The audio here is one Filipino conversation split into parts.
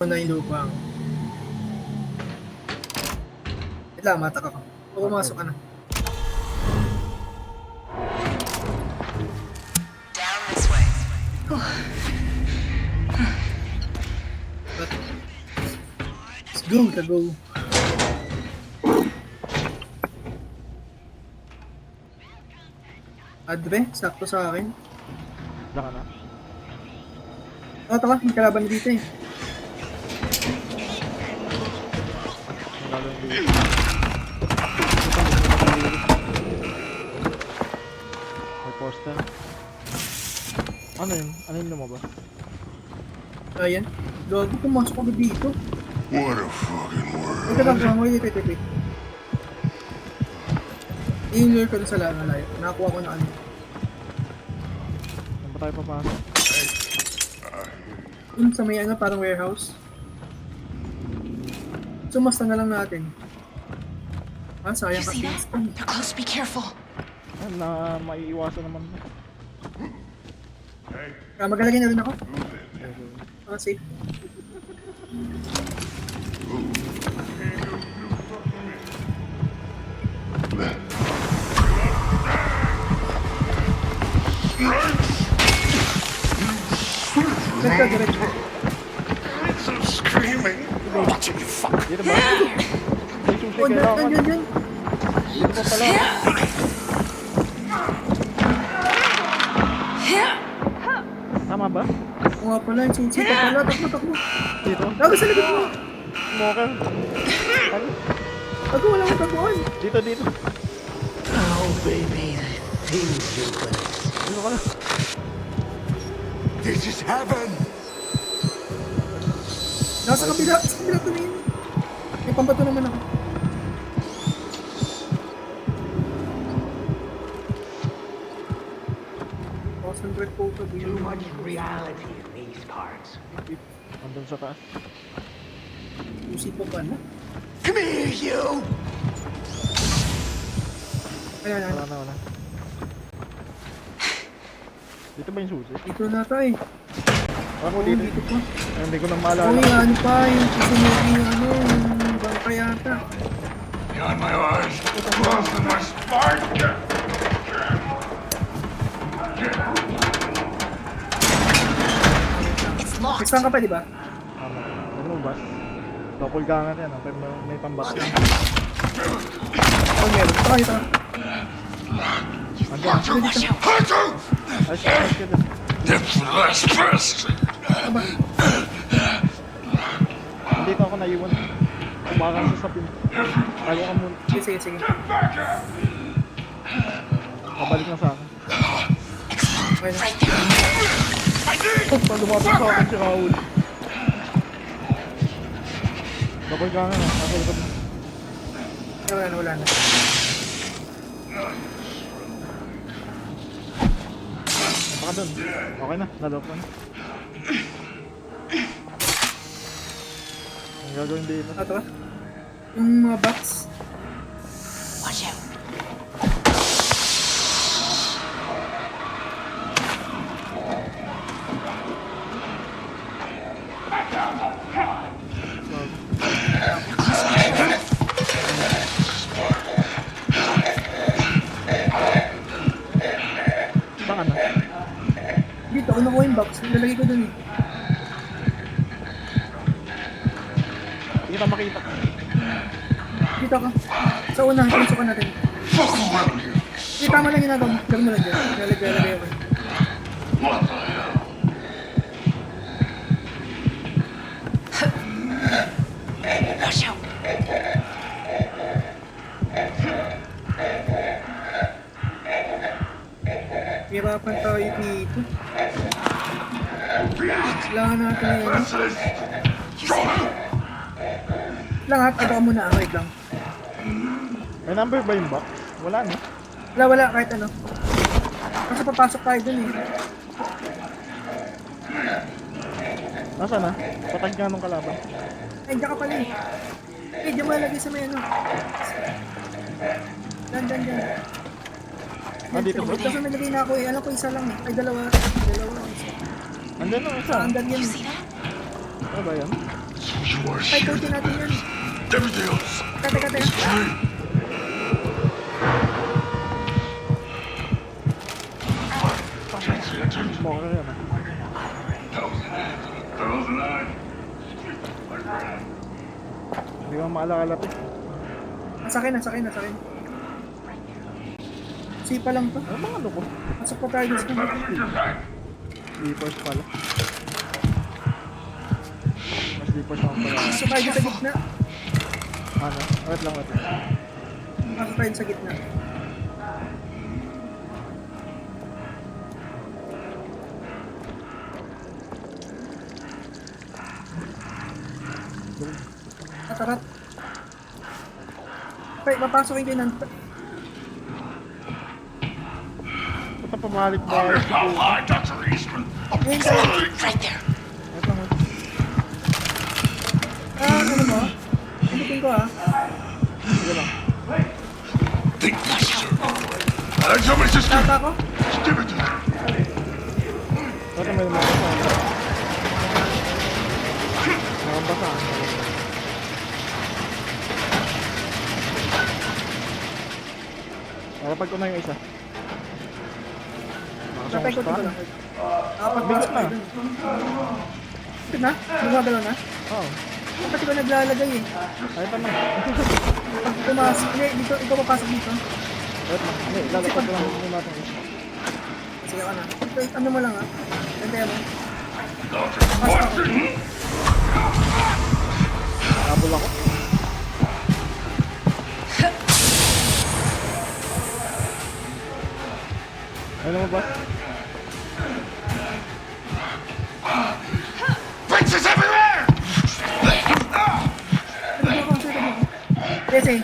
na yung lupang. Wait lang, matak ako. O pumasok ka na. Down this way. Let's go, go. Adre, sakto sa akin. Wala ka na. Taka, may kalaban dito eh. Ang gagawin dito. May poster. Ano yun? Ano yun lumabas? Ayan. Gago, pumasok ako dito. What a fucking word. Wait lang, wait. I-lure ko sa layo. Nakakuha ko na ano. Saan ba tayo papasok? Yun sa may ano, parang warehouse. Sumasta na lang natin. Ah, You sayang see kasi. that? They're close. Be careful. Ayun, na maiiwasan naman. Magalagay na rin ako. Ah, safe. Diretso. I'm screaming. Watching you fuck. Dito ba? May susi Oh, kailangan. dyan. Dito pa pala. Tama ba? Oo nga pala, yung susi pa pala. Takbo. Dito? Gago sa likod mo. Smoker. Ano? Gago, wala akong taguan. Dito. Oh, baby, the things you could. Dito ka na. This is heaven. Nasa kapila tumingin. May pambato naman ako. Concentrate po sa Too much reality in these parts. Andun sa taas. susi pa pala. Come here, you. Ayan. Wala. Dito ba yung susi? Dito na tayo. Ako Oo, dito. dito pa. Ay, hindi ko na Oo, maalala. yung ano pa, yung susunod yung ano, yung bangka yata. Behind my eyes. Close to my spine. It's locked. Next time ka pa, di ba? Tama. Ano mo ba? Double gangan yan. May pambat. Oh, meron. Ito. Andiyan. Watch out. Hunter! Ayos ka dyan. The last bastard. Aba, Dito ako naiwan. Kumakan sa sapin. Tayo ka muna. sige. Pabalik na sa akin. Okay na. Right there. Pag lumabas sa akin si Raul. Double gangan na. Nasa likod. Wala na. Baka dun. Okay na. Nalok na. Ang gagawin dito. Ito ka. Yung mga box. Watch out. Baka na. Dito, ano ko yung box? Lalagay ko dun eh. Hindi kita makita. Dito ka. Sa una, pinasukan natin. Fuck around here. Tama lang ginagawa mo. Gawin mo lang dyan. Lalagay ako. What the hell? Watch out. Hirapan tayo dito. Kailangan natin yun. Lahat, ito ka muna. Wait lang. May number ba yung box? Wala no? Wala, kahit ano. Kasi papasok tayo dun eh. Nasa na? Patag nga nung kalaban. Ay, diyan ka pala eh. Eh, diyan mo lalagay sa may ano. Dyan. Ah, dito ba? Kasi may lagay na ako eh. Alam ko isa lang eh. Ay, dalawa. Andyan na isa. Andyan You yun. see that? Ano ba yan? So you are Ay, here. coaching natin yan. Everything else Teka. is free. Mo ko na yan ah. Thousand eyes. Hindi ko maalala eh. Nasa akin. Sipa lang to. Ano mga ano ko? Pasok pa tayo dito. Sleepers pala. Mas sleepers ako pala. Pasok tayo sa gitna. Ano? Wait lang. Pasok tayo sa gitna. Atarat. Okay, papasok yung nan. Ba't pabalik ba? How high, Dr. Eastman? Ngayon tayo. Right there. Wait lang. Ano mo? Pinutin ko Sige lang. Think this, sir. Somebody just Tata ko? give it to me. Ba't may lumabasa? Nakabasa. Nakapag ko na yung isa. Napay ko lang. Pagpasok Bigat na. tayo dun. Ito na? Gumagalaw na? Oo. Kasi ko naglalagay eh. Ay, ito na. Pag pumasok, hindi, dito, ikaw papasok dito. Wait lang. Hindi, lalapag ko lang yung natin isa. Sige ka na. Ito, ano mo lang Ganda mo. Dr. Watson. Habol ako. Ano mo ba? Princes everywhere! Ano mo ko? Yes eh.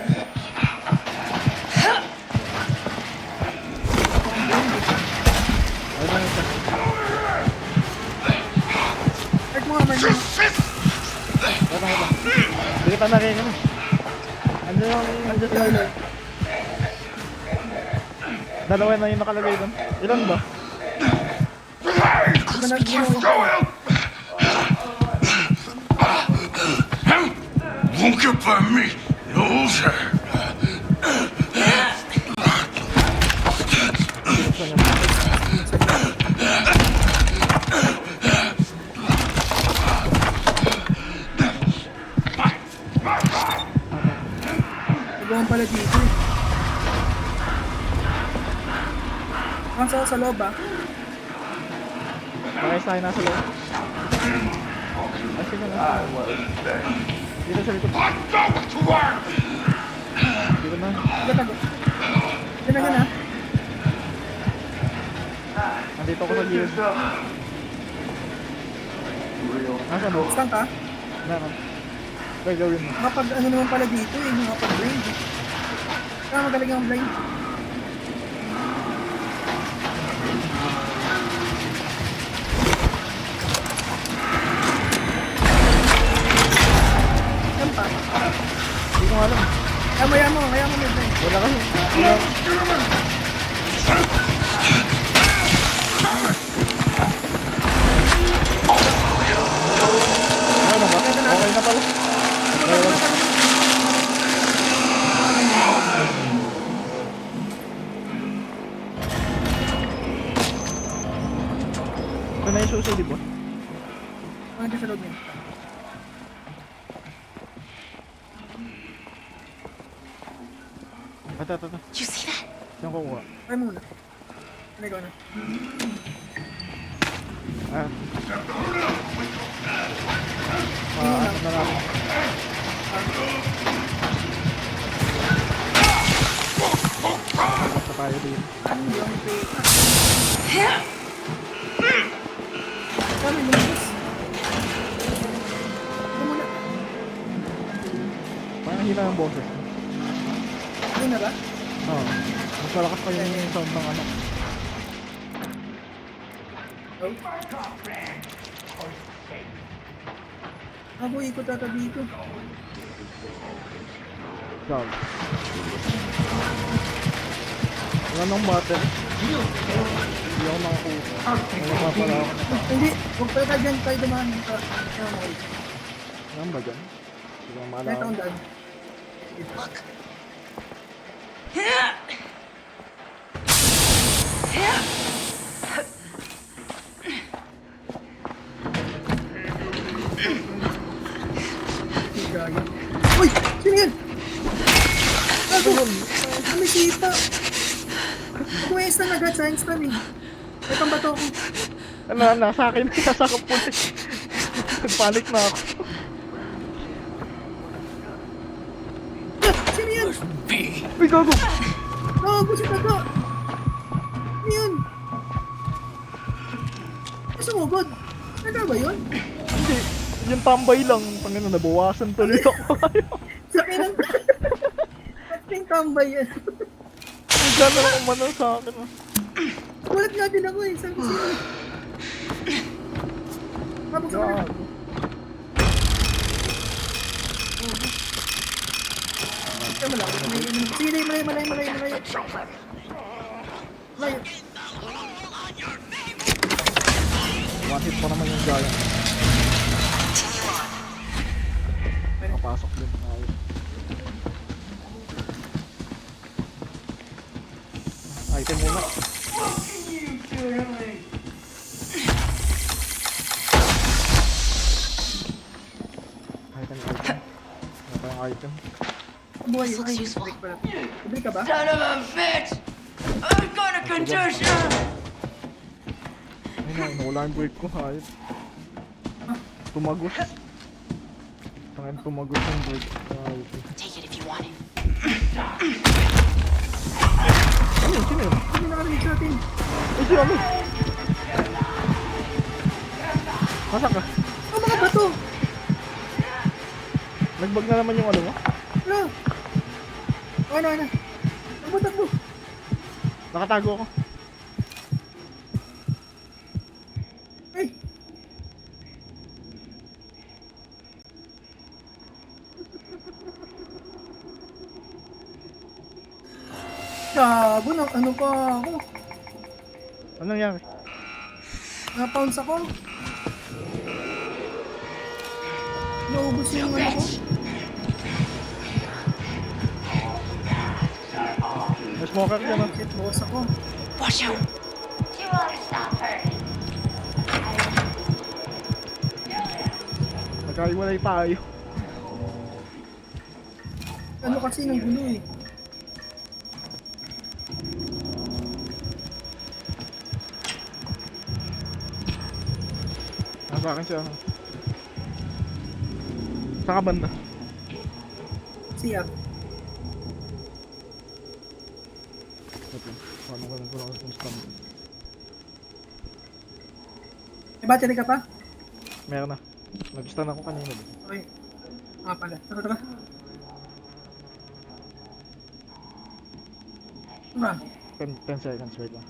Ay, lang isa. Hurt mo nga man. Wait lang. Hindi kita narinig. Andiyan yung... Dalawa na yung nakalagay doon. Ilan ba? Won't get by me, no sir. Nagawan pala dito eh. Sa loob Pakay tayo nasa loob. Ay, sige na. Dito sa likod. I know what to learn. Dito na. Gatago. Yan na. Nandito ako sa gilid. Nasa mo? Stand ka. Meron. Okay, gawin mo. Kapag ano naman pala dito eh. Kapag blind. Kaya magaling ang blind. Yan pa. Hindi ko alam. Kaya mo may blind. Wala kasi. Ano ba? Okay na pala. Ito na yung susi, di ba? Ano sa loob niya? Ito. You see that? Saan ko kuha? Try muna. Ikaw na. Ah. Ano na natin? Basta tayo din. Ano yung fake? Kami lumabas. Ito muna. Parang hila ang boses. Ayun na ba? Oo. Mas malakas pa yung sound ng ano. Oh. Ako ikot ata dito. Sound. Wala nang battery. Hindi ako makakuha. Wala pa pala ako. Hindi, huwag pala tayo dyan tayo dumaan. Okay. Saan ba dyan? Hindi ko Meron maalala. akong daan. Look. Hindi gaya. Uy! Sino yan? Gago! May sita! Pwesta na agad sa instant eh. May pambato ako. Ano, nasa akin. Nasa akin pulis. Nagpanik na ako. Ah! Sino yan? Uy, gago! Gago si Taga! Ano yun? Sumugod? Taga ba yun? Hindi. Yung tambay lang. Panginoon, nabawasan tuloy ako. Sa akin ang... Ating tambay yan. Ang gano'n ako manang sa akin. Ah. Kulat nga din ako eh. Sabi ko sino. Habang sa akin. Gago. Ay, malaki. Sige, malayo. Malayo. One hit pa naman yung giant. Nakapasok din. Ayos. Item muna. Item. Ano pa yung item? Buhay This yun. looks Ay, useful. break pala. Break ka ba? Son of a bitch! I've got a contusion! Ayun na, nawala yung break ko. Ayos. Tumagos. Tangin tumagos yung break. Ayos. Take it if you want it. Ano yun? Sino yun? Hindi nakarinig sa atin. Ay, sino ano? Masak ka? Oh, mga bato! Nagbag na naman yung ano mo? Ano? Ano? Takbo. Nakatago ako. Ay! Gago na, ano pa ako? Anong nangyari? Napounce ako. Naubos yung ano ko. May smoker ka na. Shit, bukas ako. Watch out. Nagkaiwalay tayo. Ano kasi ng gulo eh. Nasa akin siya. Saan ka banda? CR. Ito. Paano ko lang kung stand. May battery ka pa? Meron na. Nag-stand ako kanina. Okay. Ah pala. Tara. Diba? 10 seconds, wait lang.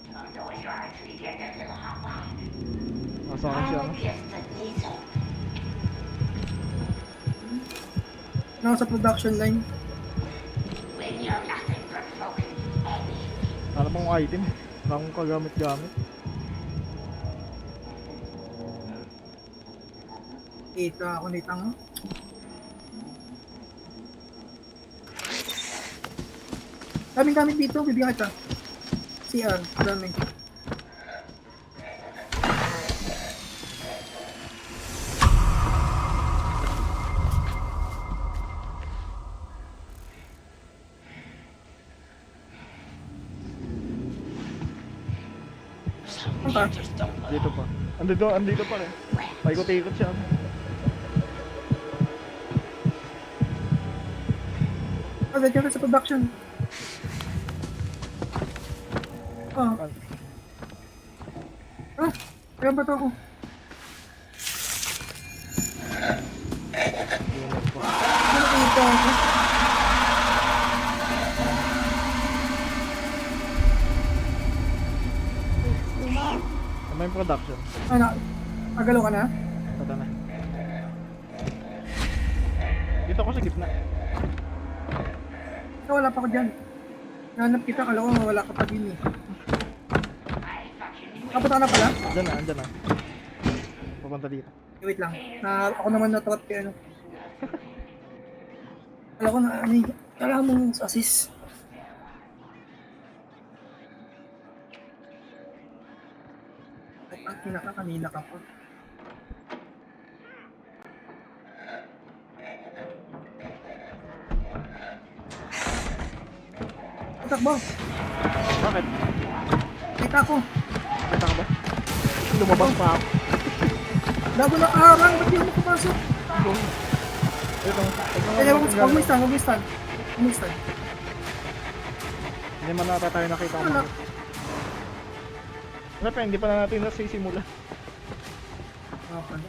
Nasa akin siya. Nasa production line. Ano pang item? Wala akong kagamit-gamit. Kita ako na itang. Daming gamit dito, bibigyan kita. CR, daming. Ano pa? Dito pa. Andito pa rin. Paikot-ikot siya. Ah, dito ka sa production. Ah. Ah, kaya ba ito ako? Ano nakita ako? Ano yung production? Ano? Agalo ka na? Tata na. Dito ako sa gitna. Wala pa ako dyan. Nanap kita, kala ko wala ka pa din eh. Kapunta ka na pala? Andyan na. Papunta dito. Wait lang. Ako naman natrap kay ano. Kala ko na ano eh. Kala mo yung assist. Ang kinaka kanina ka pa. Takbo! Bakit? Kita ko! Kita ka ba? Lumabas pa ako. Lago na kaharang! Ba't di ako makapasok? Ito. Kaya huwag mo stand, huwag mo stand. Huwag mo stand. Hindi man nata tayo nakita Wala. mo. Wala pa, hindi pa na natin nasisimula. Okay.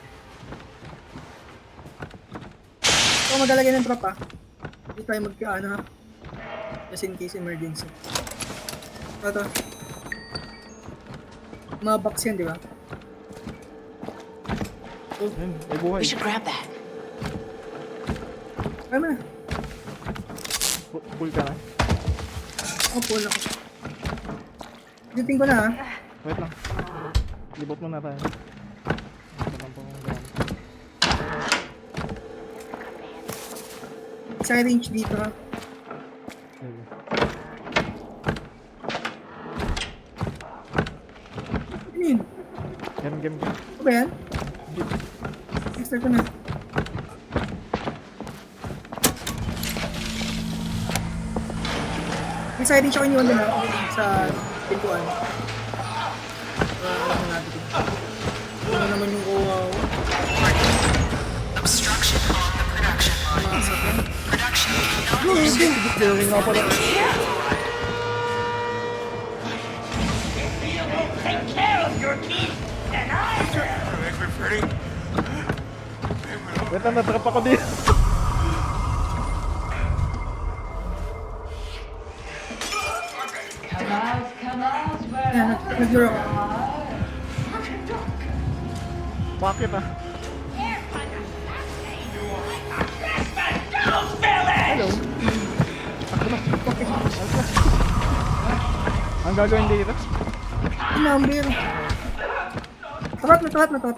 So maglalagay ng drop ah. Hindi tayo magkaano ha. Just in case emergency. Ito. Mga box yan, di ba? Yun, may buhay. We should grab that. Kaya mo na. Full ka na. Oh, pull ako. Editing ko na ha. Wait lang. Libot muna tayo. Ito lang po kung gano'n. Isa range dito ha. Ayun. Ano yun? Game. Ano ba yan? Start ko na. May side range ako iniwan doon ha. Sa pintuan. Alam na natin. Ano naman yung wow. Obstruction on the production line. Masak yan. Production Clearing nga pala. take care of your teeth, and I Make me pretty. Wait lang, natrap ako dito. Ayan, nag-draw ako. Bakit ah? Hello. Ang gagawin dito? Yung number. Tapat.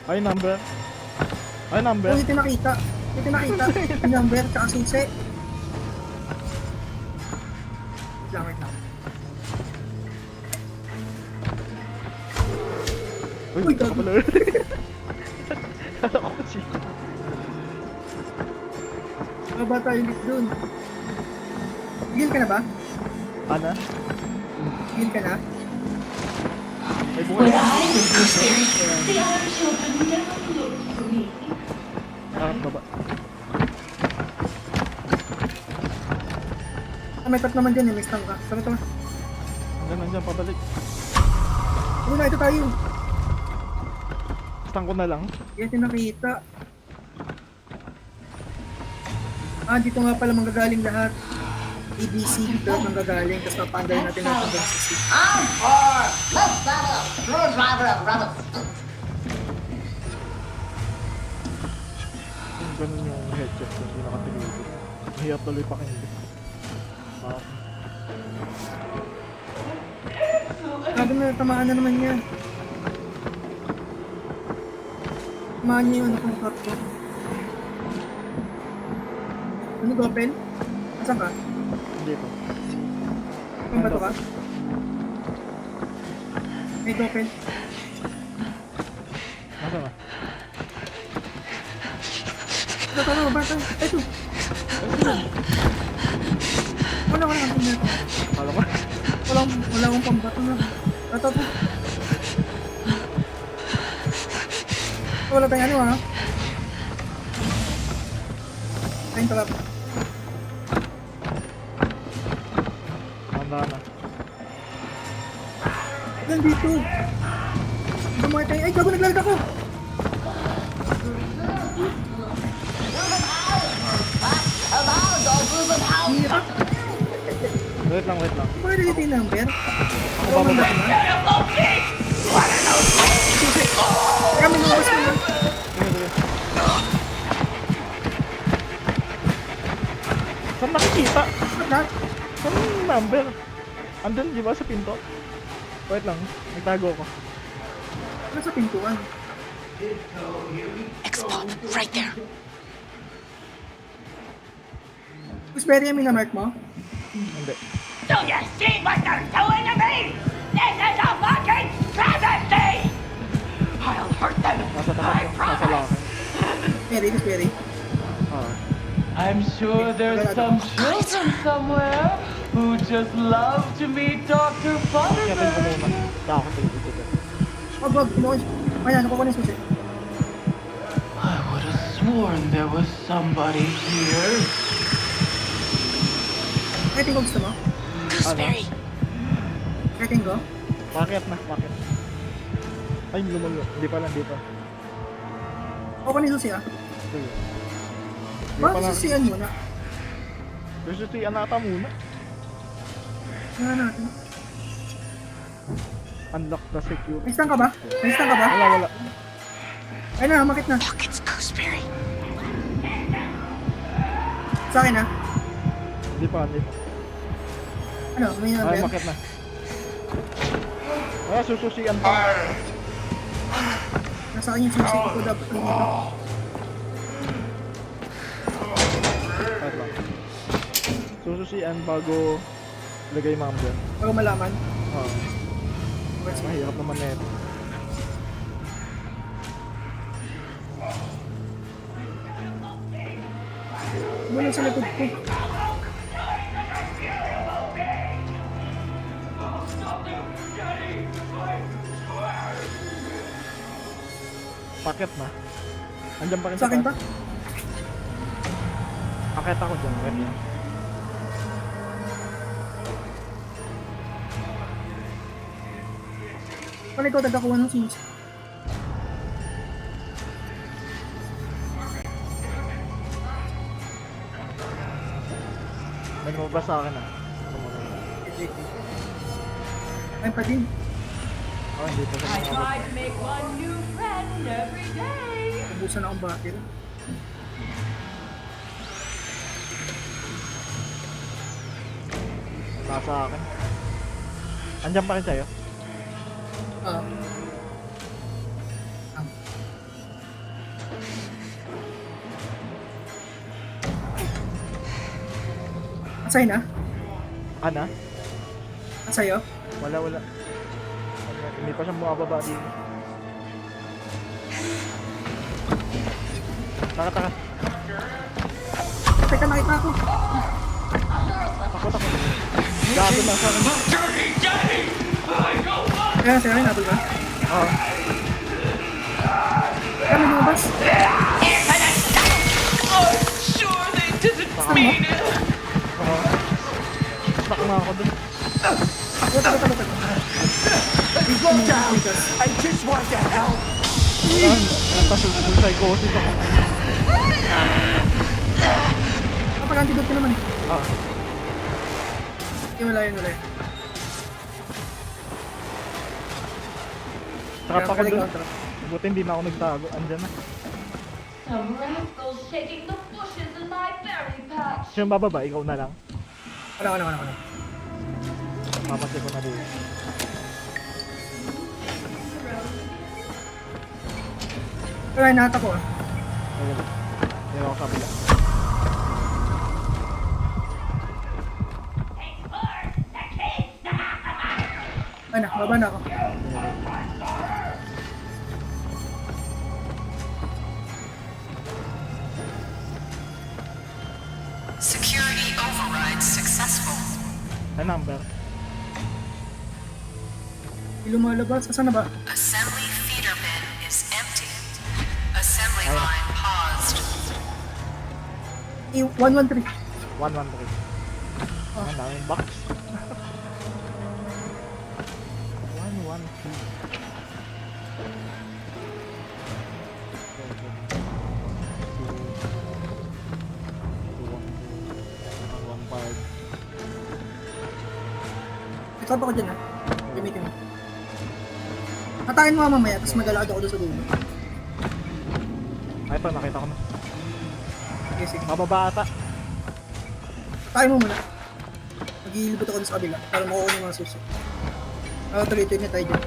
Ay, number. Ay, number. Oh, ito nakita. Yung number, tsaka susi. Wait lang. Uy, ito gago. pala. Kala ko kasi. Baba tayo ulit dun. Heal ka na ba? Ana? Heal ka na? Ay, buhay. Ah, baba. Ah, may tap naman dyan eh, may stun ka. Tama. Nandiyan, pabalik. Uy, na, ito tayo. Stang ko na lang. Yan yung nakita. Ah, dito nga pala manggagaling lahat. ABC dito manggagaling, tapos mapanday natin ang hanggang sa C. I'm for let's battle screwdriver of rubber. Ganun yung headset ko, hindi nakapilipid. Mahirap tuloy pakinggan. Sabi na, tamaan na naman niya. Tamaan niya yung anak ng top ko. Ano, open? Asan ka? Dito. Ang bato ka? May open. Nasaan na? Tara, bata. Ito. Wala kang tingnan. Kala ko. Wala akong pambato na. Ito. Wala tayong ano ha. Tayong trap. Handa na. Nandito. Dumayo tayo. Ay, gago, naglalag ako. Hirap. Wait lang. Bakit nandito yung number? Ako bababa. Kami nabas ko na. Sige. Saan nakikita? Lahat. Saan yung number? Andun, di ba, sa pinto? Wait lang, nagtago ko. Ano sa pintuan? X-Paw, right there. Berry yung minamark mo? Hindi. Do you see what they're doing to me? This is a fucking travesty! I'll hurt them, Nasa I tapat ko. Nasa promise! laki. Berry, Miss Berry. Ah. I'm sure there's some children somewhere who just love to meet Dr. Akyatin ko muna. Butterbean. Kakatin ko dito. Oh, Bob, kinuha. Ayan, nakuha ko na yung susi. I would have sworn there was somebody here. Rating ko gusto mo? Gooseberry. Rating ko? Paket na. Paket. Ay, lumayo. Hindi pa lang. Hindi pa. Ako na yung susi ah. Sige. Hindi pa Bakit lang. susian muna? Gusto si Anata muna. Nga natin. Unlock the security. May stand ka ba? May stand ka ba? Wala, wala. Ay na, makit na. Sa akin ah. Hindi pa, hindi pa. Ano, may Ay, number? makit na. Ay, sususian pa. Nasa akin yung susi ko dapat dito. Wait lang. Sususian bago lagay ma'am dyan. Bago malaman. Ah, Where's my... mahirap naman na ito. Muna sa likod ko. Paket na. Andyan pa rin Sa akin pa? taas. Paket ako dyan. Wait lang. Paano ikaw tagakuha ng susi? May lumabas sa akin ah. Sumunod. Ayun pa din. Oh, hindi pa siya I lumabas. try to make one new friend every day. Ubusan akong battery. Nasa akin. Andyan pa rin sa'yo. Ah. Asay na? Ana? Asayo? Wala, wala. Hindi pa siya bumababa dito. Taka, taka. Teka, nakita ako. Takot ako. Gago na sa akin. Kaya sa'yo, nabol ka? Oo. Kaya may lumabas. Sure they didn't mean it. Oo. Stuck na ako dun. Tago. I just want to help. Ayan, tapos psychosis ako. Kapag antidote ka naman. Ah, Wala yun. trap ako Kaya dun. counter. Buti hindi na ako nagtago. Andyan na. Some rascals shaking the bushes in my berry patch. Sino bababa? Ikaw na lang. Ano. Mamatay ko na dito. Kaya nata ko ah. Ayun. Ayun ako sa kabila. Ay na, baba na ako. Security override successful. Ay, number. Hindi lumalabas. Asan na ba? Assembly feeder bin is empty. Assembly line paused. 113. 113. Ang daming box. 113. Ikaw pa ko dyan ah. Gamitin mo. Hatakin mo mamaya, tapos magalakad ako doon sa dulo. Ay, ito, nakita ko na. Okay, sige. Mababa ata. Hatakin mo muna. Maghihilibot ako doon sa kabila para makuha ng mga susi. Tuloy-tuloy na tayo dyan.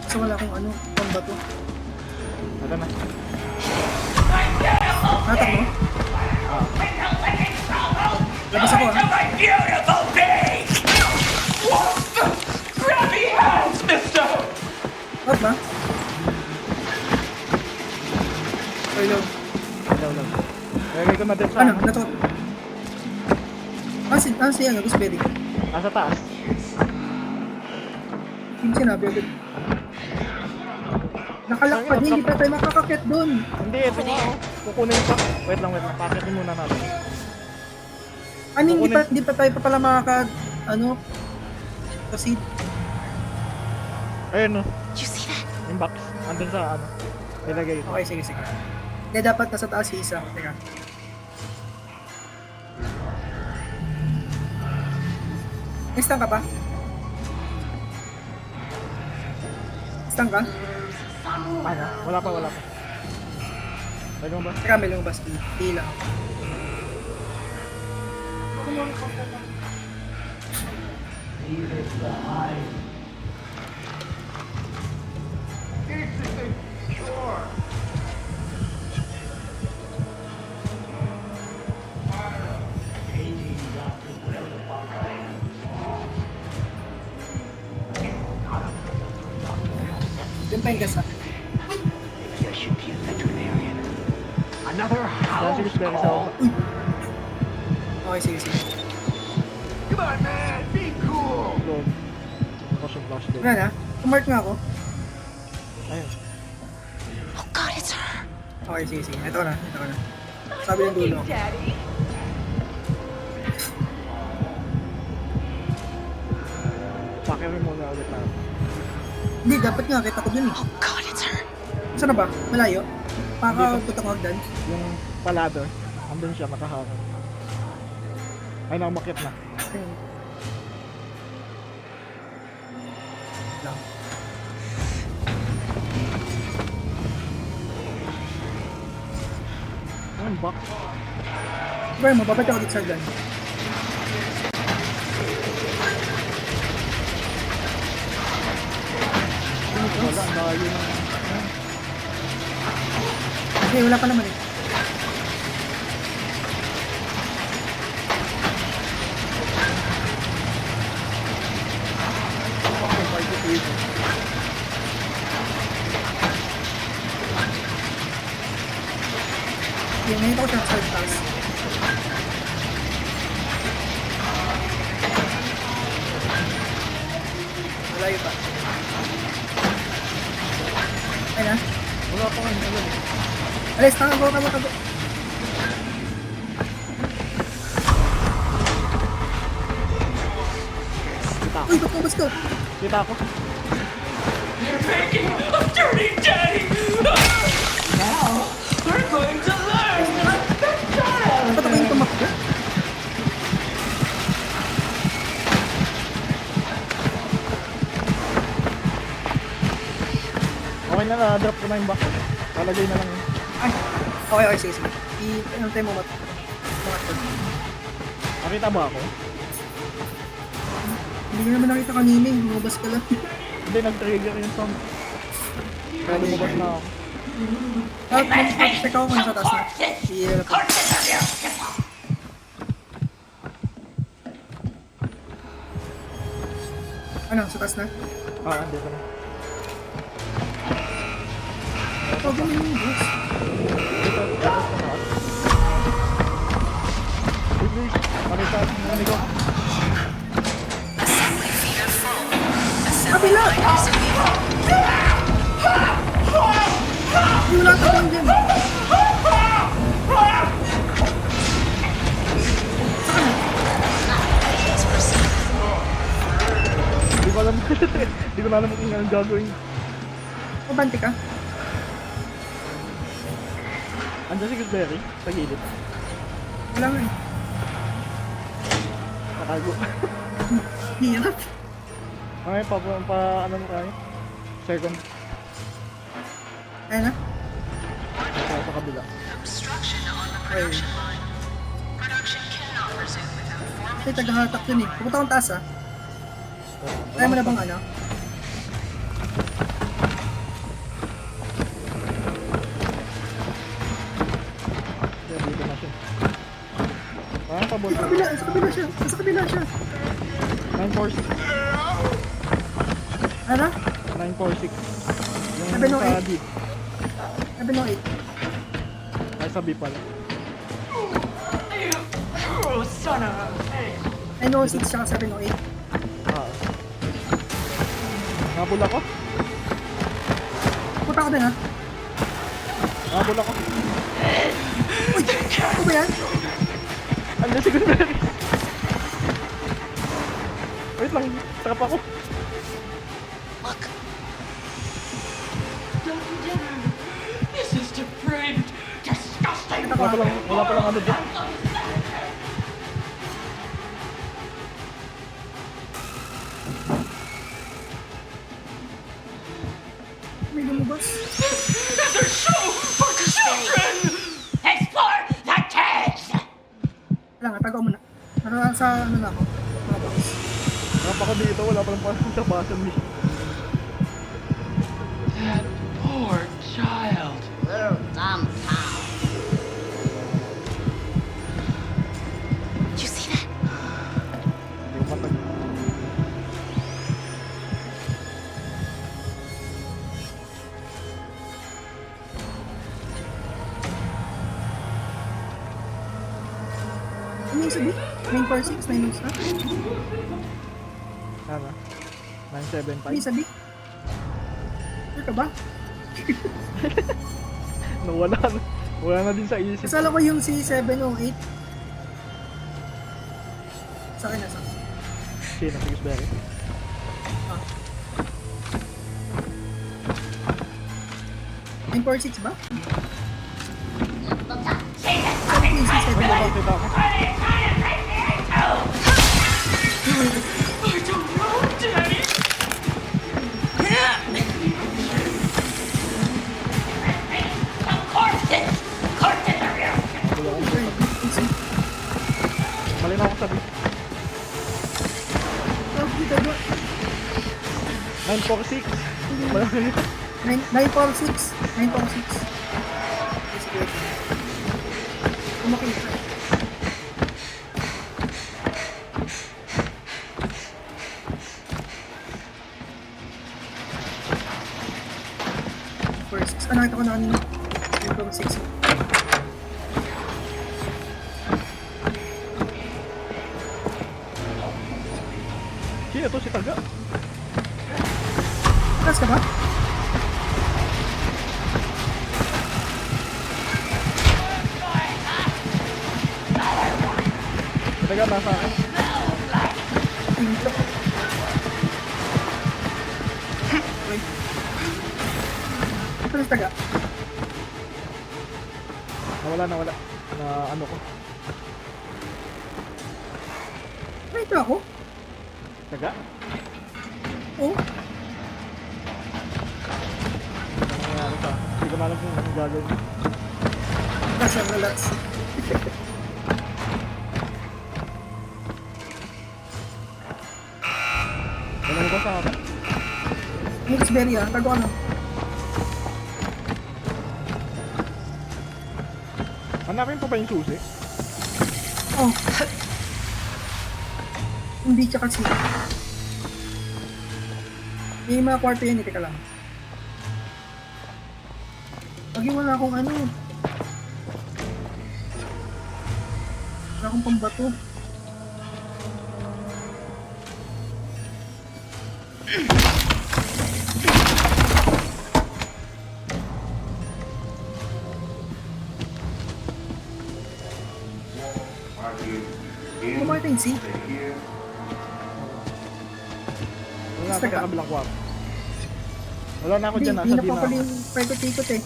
Kasi wala akong ano, pambato. Ano na? Hatak mo? Ah. Labas ako, To ah. my beautiful bee! Grabby hands, mister! Out ba? Or low? Ilaw lang. Lagay ko na din sa Ano? Nato? Siya nga, gusto pwede. nasa taas. Hindi sinabi agad. Nakalak pa din, hindi pa tayo makakakit doon. Hindi, ito nga oh. Kukunin pa. Wait lang. Pakitin muna natin. Ano, hindi pa tayo pa pala proceed. Ayun no. You see that? Yung box. Andun sa ano. Ilagay ito. Okay, sige. Hindi, dapat nasa taas si isa. Teka. May stun ka pa? Stun ka? Ano? Wala pa. Lagay mo ba? Teka, may lumabas. Hila. Diyan pa yung gasa. You should be a veterinarian. Another Kaya house sige, sige sa call. Okay, sige. Come on, man. Be cool. doon. Tapos yung flash doon. Wala na? Kumark nga ako. Ayun. Oh God, it's her. Okay, sige. Ito na. Sabi ng dulo. Daddy. Pakirin muna ulit na. Hindi, dapat nga. Kita ko dun eh. Oh God, it's her. Saan na ba? Malayo? Pakakapunta ko hagdan. Yung palador. Andun siya, nakaharap. Ay, nakamakit na. Lang. Ayun, box. Pero mababad ako dito sa hagdan. Wala, ang layo na. Okay, wala pa naman eh. Yung nakita ko siya sa taas. Malayo pa. Ay na. Wala pa nga, alam. Alis, tago. Kita ako. Uy, ba't ko? Kita ako. You're making a dirty daddy! Now, we're going to learn! Ba't ako yung tumakbo? Okay na, na-drop ko na yung box. Talagay na lang yun. Ay, okay, sige. Ano tayo mo ba? Nakita ba ako? Hindi ko naman nakita kanina eh. Lumabas ka lang. Hindi, nag-trigger yung sound. Kaya lumabas na ako. Check ako kung sa taas na. Hirap. Ano, sa taas na? Andito na. Oh, ganun yung boss. Dito, tapos na taas. Wait. Pakita, nani ko. Assembly feeder full. Assembly Kabila! line disappeared. Hindi wala takong dyan. Please proceed. Hindi ko alam. Hindi ko na alam kung anong gagawin. Mabanti ka? Andiyan si Gooseberry, sa gilid. Wala nga eh. Nakago. Hirap. Okay, ano mo tayo? Second. Ayun na. Sa kabila. Obstruction on the Ay. production line. Production cannot resume without formal Ay, tagahatak dun eh. Pupunta akong taas ah. Kaya mo na bang ano? Dito na siya. Ano pa boss? Sa kabila siya. Sa kabila siya. 946. Ano? 946. Yung Sabi nung sa eight. D. Sabi nung 8. Ay, sa B pala. Oh, son of a bitch. Ay, no, 6 siya sabi nung 8. Ah. Nabula ko? Puta ka din ha. Nabula ko. Uy! Ano ba yan? Andiyan si Gunberry. Wait lang, trap ako. This is depraved, disgusting. Wala pa lang ano dyan. May lumabas. It's a show for children. Explore the caves! Wala nga, tagaw muna. Sa ano na ako. Mga box. Trap ako dito, wala pa lang parang tabasan ni. That poor child. Little dumb cow. Did you see that? Hindi ko matag. Ano yung sabi? 946, 9 minutes na? Ano? Ano 975. yung sabi? Ano ka ba? Nawala na. Wala na din sa isip. Kasala ko yung C708. Sa akin na sa akin. Sino? Si Gunberry. Ah. 946 ba? Saan ko yung C708? Kita ako. I don't know, Daddy. Corpses! Corpses are here! Mali na ako sabi. Oh, dito ba? 946. Malaki. 946. 946. Sige. Kumakita. First, nakita ko na kanina. 946. Sino to? Si Taga? Taas ka ba? Si Taga nasa akin. Dito. Ito yung taga. Nawala. Na ano ko. Ito ako? Taga? Oo. Ano nangyari sa? Hindi ko na alam kung anong gagawin. Relax. Wala mo ba sa akin? Next berry ah. Tago ano? Hanapin pa ba yung susi? Oh. Hindi siya kasi. May mga kwarto yan, teka lang. Lagi wala akong ano. Wala akong pambato. Kumain tayo si. Wala na Taga. sa kabilang kwarto. Wala na ako Hindi, dyan. hindi Nasa na D pa na pala ako. yung paikot-ikot eh.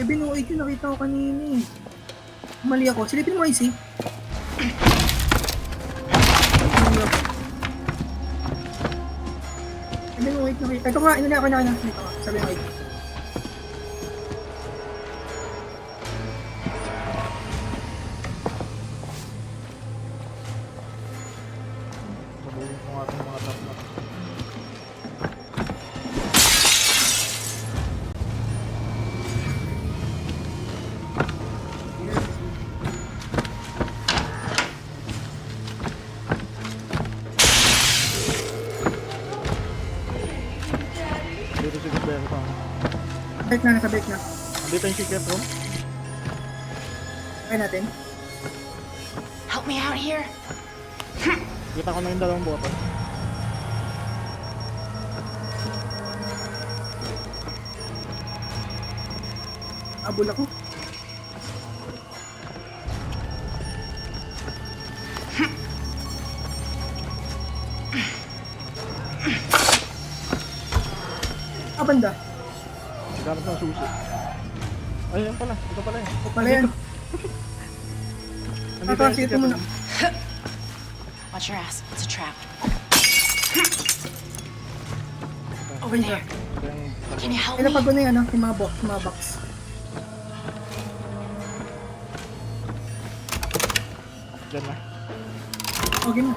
Eh, binuoy ko, nakita ko kanina eh. Mali ako. Silipin mo IC. Eh, binuoy ko, nakita. Ito nga, inuli ako na. Ito nga, sabi mo IC. Sabuhin ko nga itong mga top na. Balik na, nakabalik na. Andito yung secret room. Kaya natin. Help me out here. Kita ko na yung dalawang button. Abol ako. Banda. Gamit ng susi. Ay, yan pala. Ito pala yun. O pala yan. Andito yung Kasi ito secret muna. room. Watch your ass. It's a trap. Okay Over na. there. Ito yung- Can you help Ay, napag me? ko na yan, ah, yung mga box. Diyan na. Okay na.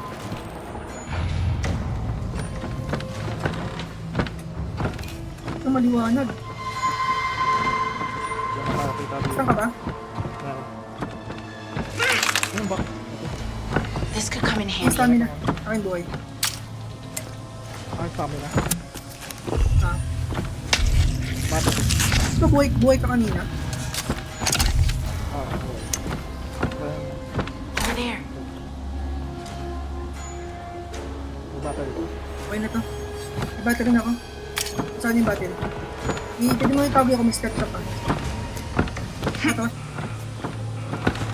Ito maliwanag. Diyan na makakita dito. Saan ka ba? Yan. Yung box. This could come in Yung handy. stamina. Aking buhay. Ay, stamina. Ah. Bata. Ito buhay ka kanina. Ah, okay. Ayan. Over there. May bata dito. Okay na to. May battery na ako. Saan yung battery? Pwede mo yung tawag ako, may step ka pa. Ito.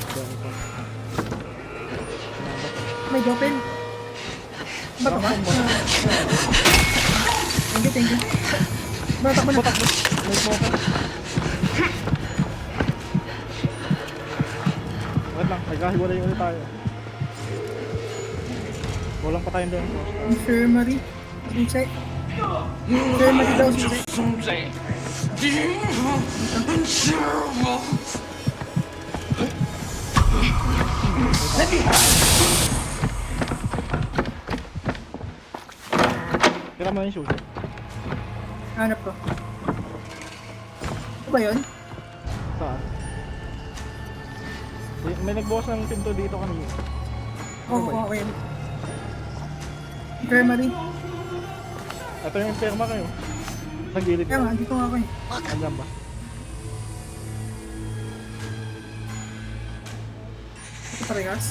Diyan ito. May open. Ba't ba? Thank you. Batak mo na. May smoker. Wait lang, nagkahiwalay ulit tayo. Walang patayin doon. Infirmary. Suicide. Infirmary daw, suicide. Someday. And terrible. Tira mo na yung susi. Hanap ko. Ito ba yun? Saan? May nagbukas ng pinto dito kanina. Oo, okay. Infirmary. Ito yung perma kayo. Sa gilid. Kaya nga, dito nga ako eh. Andyan ba? Ito parehas.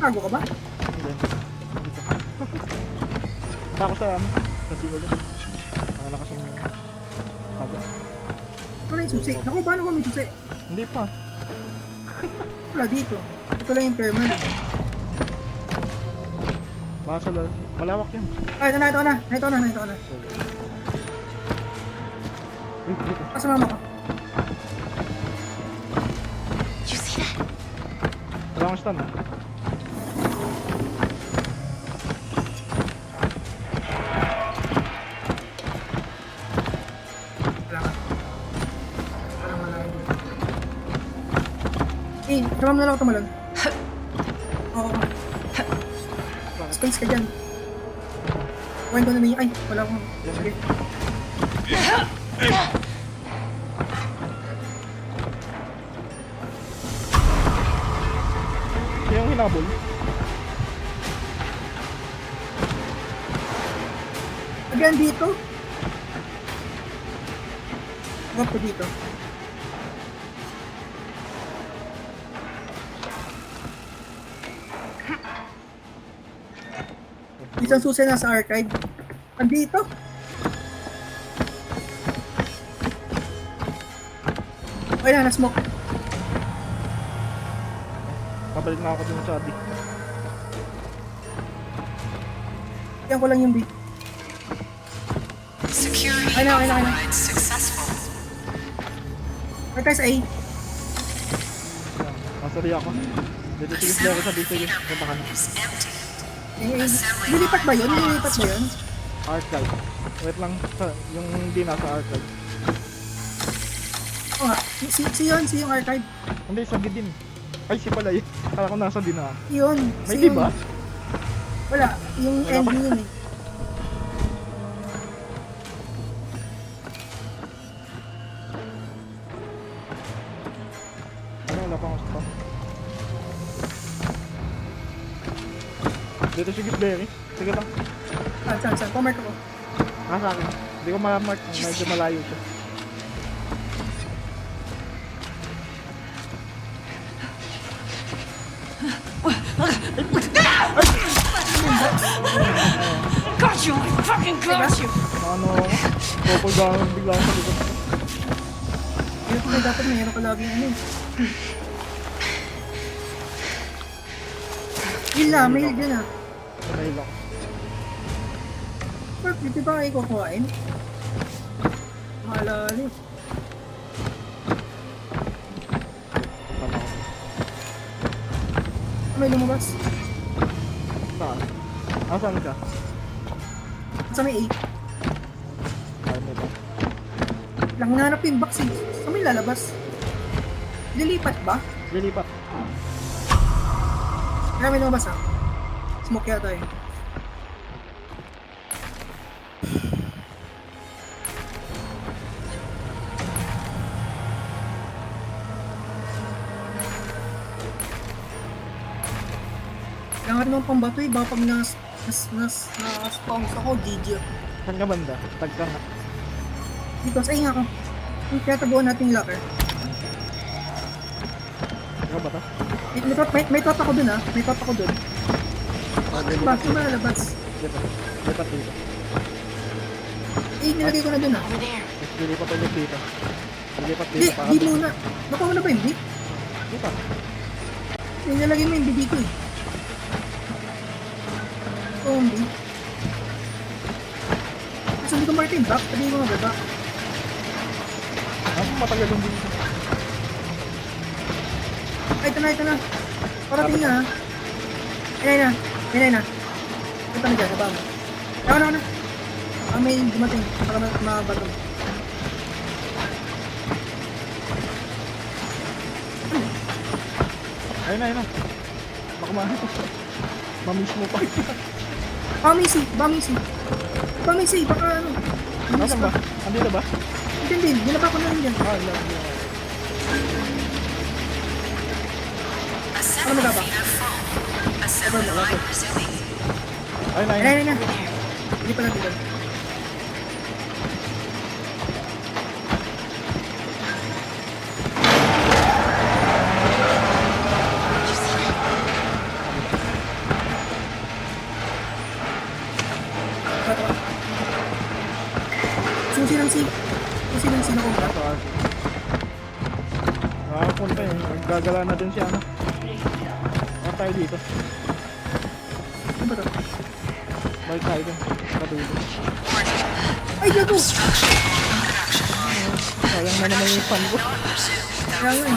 Kago ka ba? Hindi. Dito. Tako sa ano? Sa sigol yun. Nakalakas yung kaga. Ito na yung susi. Naku, paano ko may susi? Hindi pa. Wala dito. Ito lang yung infirmary. Baka sa malawak yun. Ay, ito na. Wait, dito. Kasama ko. You see that? Wala akong stand. Wala ka. Eh, ramam na lang ako tumalon. Oo. Space ka dyan. Kuhain ko na niya. Ay, wala akong. Sige. Yung hinabol. Again dito. Huwag ko dito. Isang susi na sa archive. Andito. Okay na, na-smoke. Pabalik na ako dun sa adik. Yan ko lang yung B. Security I know. override successful. Right guys, A. Yan. Masari ako. Dito sige sila ako sa dito yun. Punta ka na. Is empty. Lilipat ba yun? Archive. Wait lang. Yung hindi nasa archive. Oo nga. Si yung archive. Hindi, sa din. Ay, si pala yun. Kala ko nasa din na. Yun. May si di ba? yun. Wala. Yung Wala end pa. yun eh. Ano, wala pa akong stop. Dito si Gisberry. Sige lang. Saan? Pumark ako. Nasa akin. Hindi ko ma-mark, medyo malayo siya. Got you! I fucking got you! Ano ako? Pupugang bigla ako sa likod ko. Yun pa dapat mayroon ka lagi ano. Yun lang, may dyan ah. Nahil ako. Mark, di ba kayo kukuhain? Maalala. Tama ako. May lumabas. Saan? Saan ka? Sa may 8. Saan mo ba? Lang nanap yung box eh. Sa may lalabas. Lilipat ba? Lilipat. Kaya may lumabas ah. Smoke yata eh. Kaya nga rin ang pambato eh. Baka pag nas-spawn ako, GG. Saan ka banda? Tag ka nga. Dito, sa inga ko. Kaya taguan natin yung locker. Ikaw ba to? May top ako dun ah. May top ako dun. Lilipat. Bakit ba lalabas? Lilipat. Lilipat dito. Eh, nilagay ko na dun ah. Tapos lilipat ulit dito. Lilipat Di, dito para di muna. Nakuha mo na ba yung beat? Lilipat. Nilagay mo yung beat dito eh. Oo, yung beat. Kasi hindi ko Martin back, sabi mo nga ba? Ako matagal yung dito. Ay, ito na. Parating na ha. Ayun na. Ito na dyan, naba mo. Ako na. May dumating, baka mabato. Ayun na. Baka mamiss mo pa. Pamisi, baka ano. Nasaan ba? Andito ba? Hindi, ginaba ko na rin dyan. Wala. Assembly ba? feeder full. Assembly line resuming. Ayun na. Ayun na. Hindi pala dito. Susi ng sino ko ba? Nakapunta yun. Gagala na din siya. Baka tayo dito. Ano ba ito? Balik tayo dun. Katulo. Ay, gago! Sayang na naman yung fan ko. Kaya nga eh.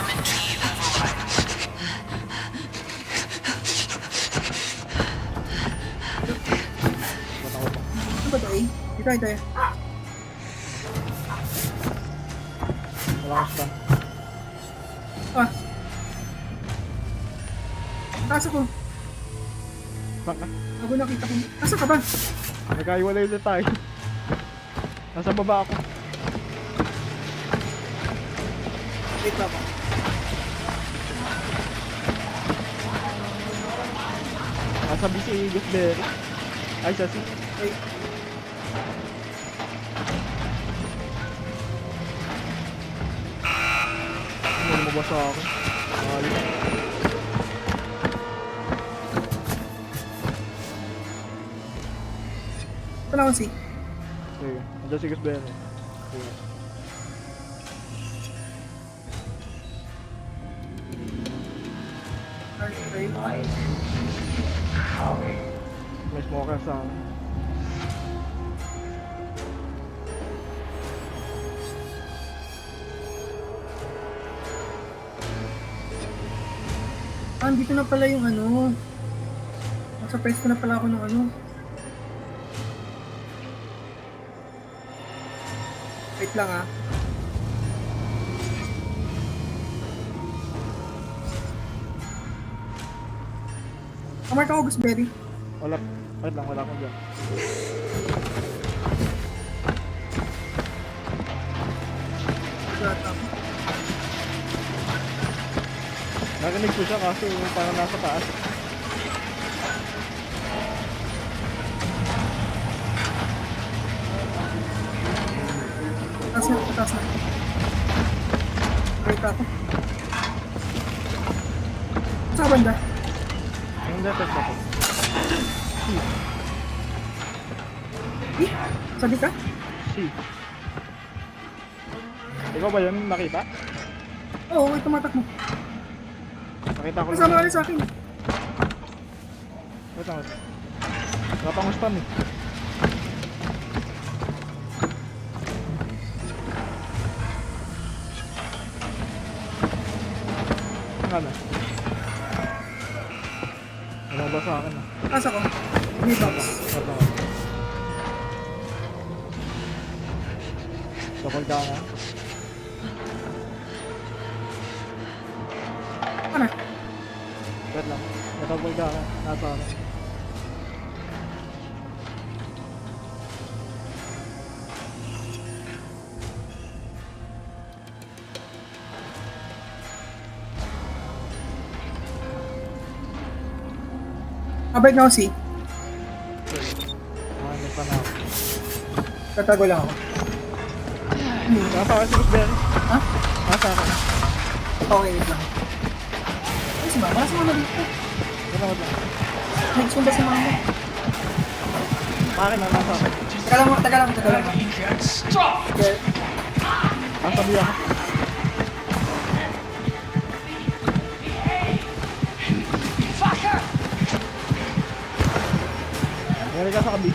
Ano ba ito eh? Ito. Wala kang stun. Ah. Asa ko. Saan ka? Ako nakita ko. Asa ka ba? Nagkaiwalay ulit tayo. Nasa baba ako. Wait lang ako. Nasa B si Gusberry. Ay, sa C. Ay. Ano lumabas sa akin? Ayun. Ito na ako si. Sige. Andiyan si Gusberry. Sige. Ay. May smoker sa akin. Ah, dito na pala yung ano. Nasa pwesto na pala ako ng ano. Wait lang ah. Kamark ako, Gusberry. Wala. Wait lang, wala akong dyan. Wala ako. Narinig ko siya kasi parang nasa taas. Taas na, taas na. Break ako. Sa banda. Yung letter na po. Eh, sabi ka? C. Ikaw ba yun nakita? Oo, may tumatak mo. Nakita ko Kasama ka rin sa akin. Wait lang. Wala pang stun eh. Ano? Ano ba sa akin ah? Taas ako. May box. Wait lang. Double down ah. Ano? Wait lang. Double down ah. Nasa akin. Abay na ako si. May pa na ako. Tatago lang ako. Nasa akin si Rosemary. Ha? Nasa akin. Okay, wait lang. Ay, si mama. Si mama dito. Wait lang, wait lang. Nagsumba si mama. Akin na, nasa akin. Taga lang, taga lang, taga lang. You can't stop! Okay. Nasa B ako. Fucker! Nangyari ka sa kabi.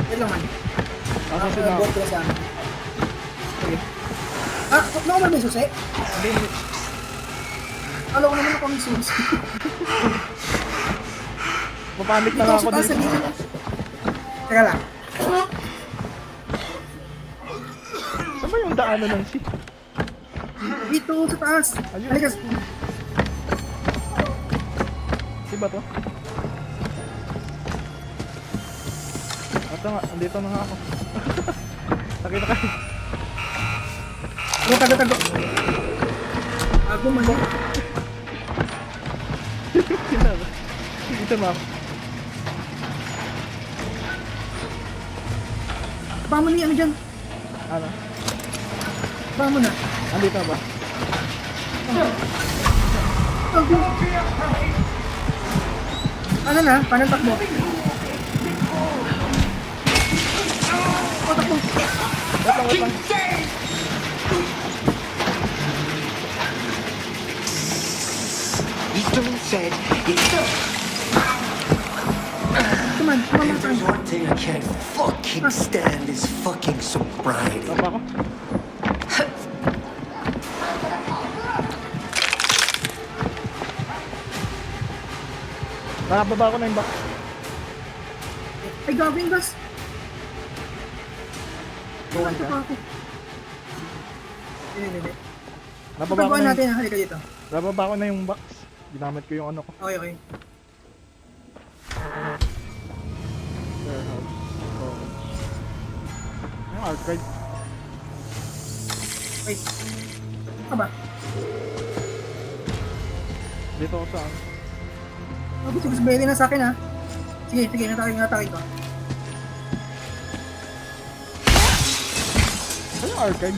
Wait lang man. Nasa si Mao. Bot ko sa amin. Okay. Ah, naman may susi? Hindi, hindi. Alam ko naman ako may susi. Papanik na Ito lang sa ako taas, dito. sabihin mo. Teka lang. Saan ba yung daanan ng C? Dito sa taas. Ayun. Halika. Diba to? Ito nga, andito na nga ako. Nakita ka. Tago, tago, tago. Tago man. Dito na ako. Baka mo niya, ano dyan? Ano? Baka mo na. Andito na ba? Tago. Ano na? Paano takbo? Oh, takbo. Wait lang, wait lang. Ethan said it's Come on, come on, If there's one thing I can't fucking stand is fucking sobriety. Tapa ako. Nakababa ko na yung box. Ay, gagawin gas. Tuwan Ito ka. pa ako. Hindi. Nababa ko Pagbawan na natin, yung, halika dito. nababa ko na yung box. Ginamit ko yung ano ko. Okay, okay. Warehouse. Yung archive. Wait. Ano ba? Dito ako sa ano. Sabi, sige, na sa akin ha. Sige, natakin ko. Ano yung archive?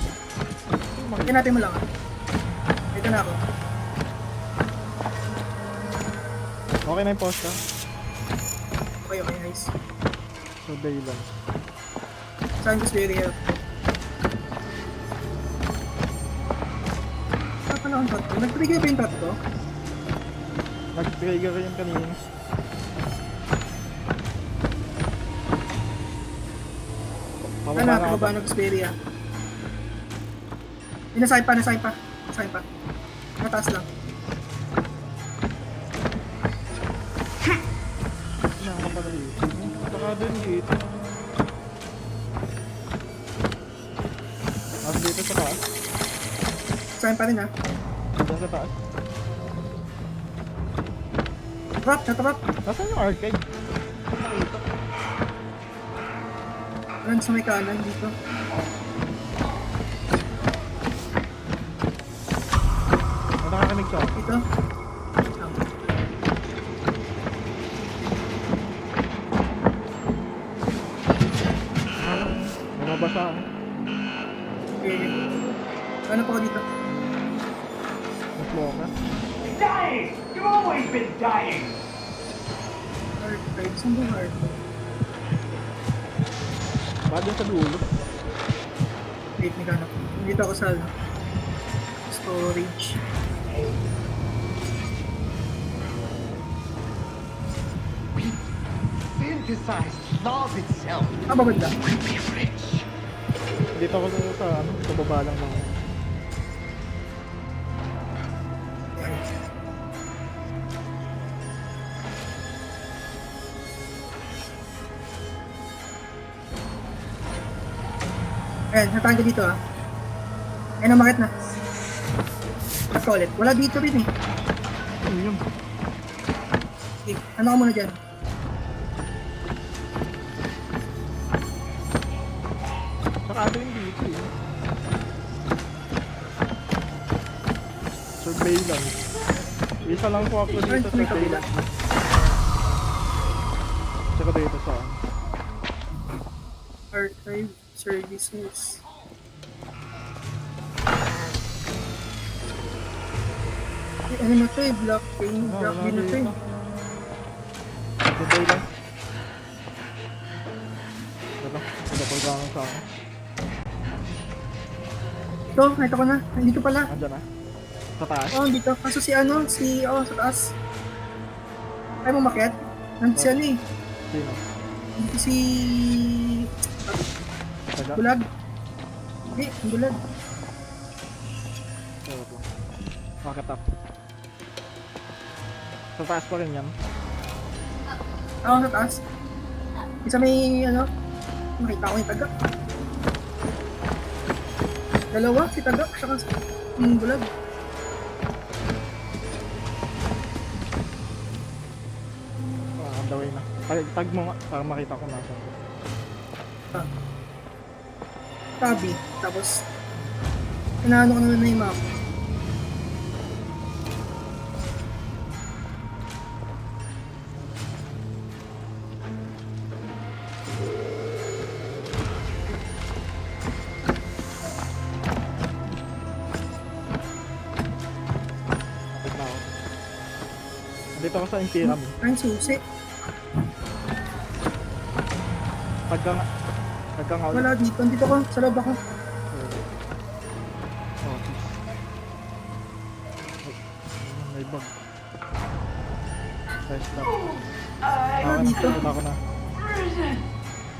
Tignan natin mo lang ha. Ito na ako. Okay na yung post ka. Okay, nice. Surveillance. Saan gusto yung area? Saan pala ang tatlo? Nag-trigger ba yung tatlo? Nag-trigger yun kanina. Ano na, pababa ng Xperia. Nasay pa. Mataas lang. Nakakapala dito. Saka din dito. Tapos dito sa taas. Saan pa rin ha. Dito sa taas. Trap. Nasaan yung arcade? Nakita. Alam sa may kanan dito. Nakakarinig sa akin. Dito. Lumabas ako. Okay. Ano pa ko dito? Mas mo ka. Dying! You've always been dying! Archive. Saan ba yung archive? Baka dyan sa dulo. Wait, naghanap. Dito ako sa ano? Storage. Synthesized love itself. Ah, babanda. Will be rich. Dito ako sa ano, sa baba lang ng... Ayan, nataan ka dito ah. Ayan, namakit na. At ko ulit. Wala dito rin eh. Ano yun? Okay, ano ka muna dyan? Saka ano yung dito eh. Surveillance. Isa lang po ako dito sa surveillance. Tsaka dito sa... Archive services. Eh, ano na to eh? Blockchain. Blockchain na to eh. Surveillance. Ito. Pinapag lang sa akin. Ito, nakita ko na. Nandito pala. Andyan na. Sa taas. Oh, dito. Kaso si ano, sa taas. Ay, mamakit. Nandito si ano eh. Sino? Nandito si... Taga? Bulag. Hindi, ang bulag. Oo po. Bakit up? Sa taas pa rin yan. Ako sa taas. Isa may ano, makita ko yung taga. Dalawa, si taga, saka yung bulag. On the way na. Tag mo nga para makita ko nasa. Tabi. Tapos, inaano ko naman na yung map. Kapit na ako. Dito ako sa Imperium. Ay, susi. Pagka nga ulit. Wala dito. Dito ko. Sa loob ako. Oh, please. Ay, may bug. Nice lang. Wala dito. Punta ko na.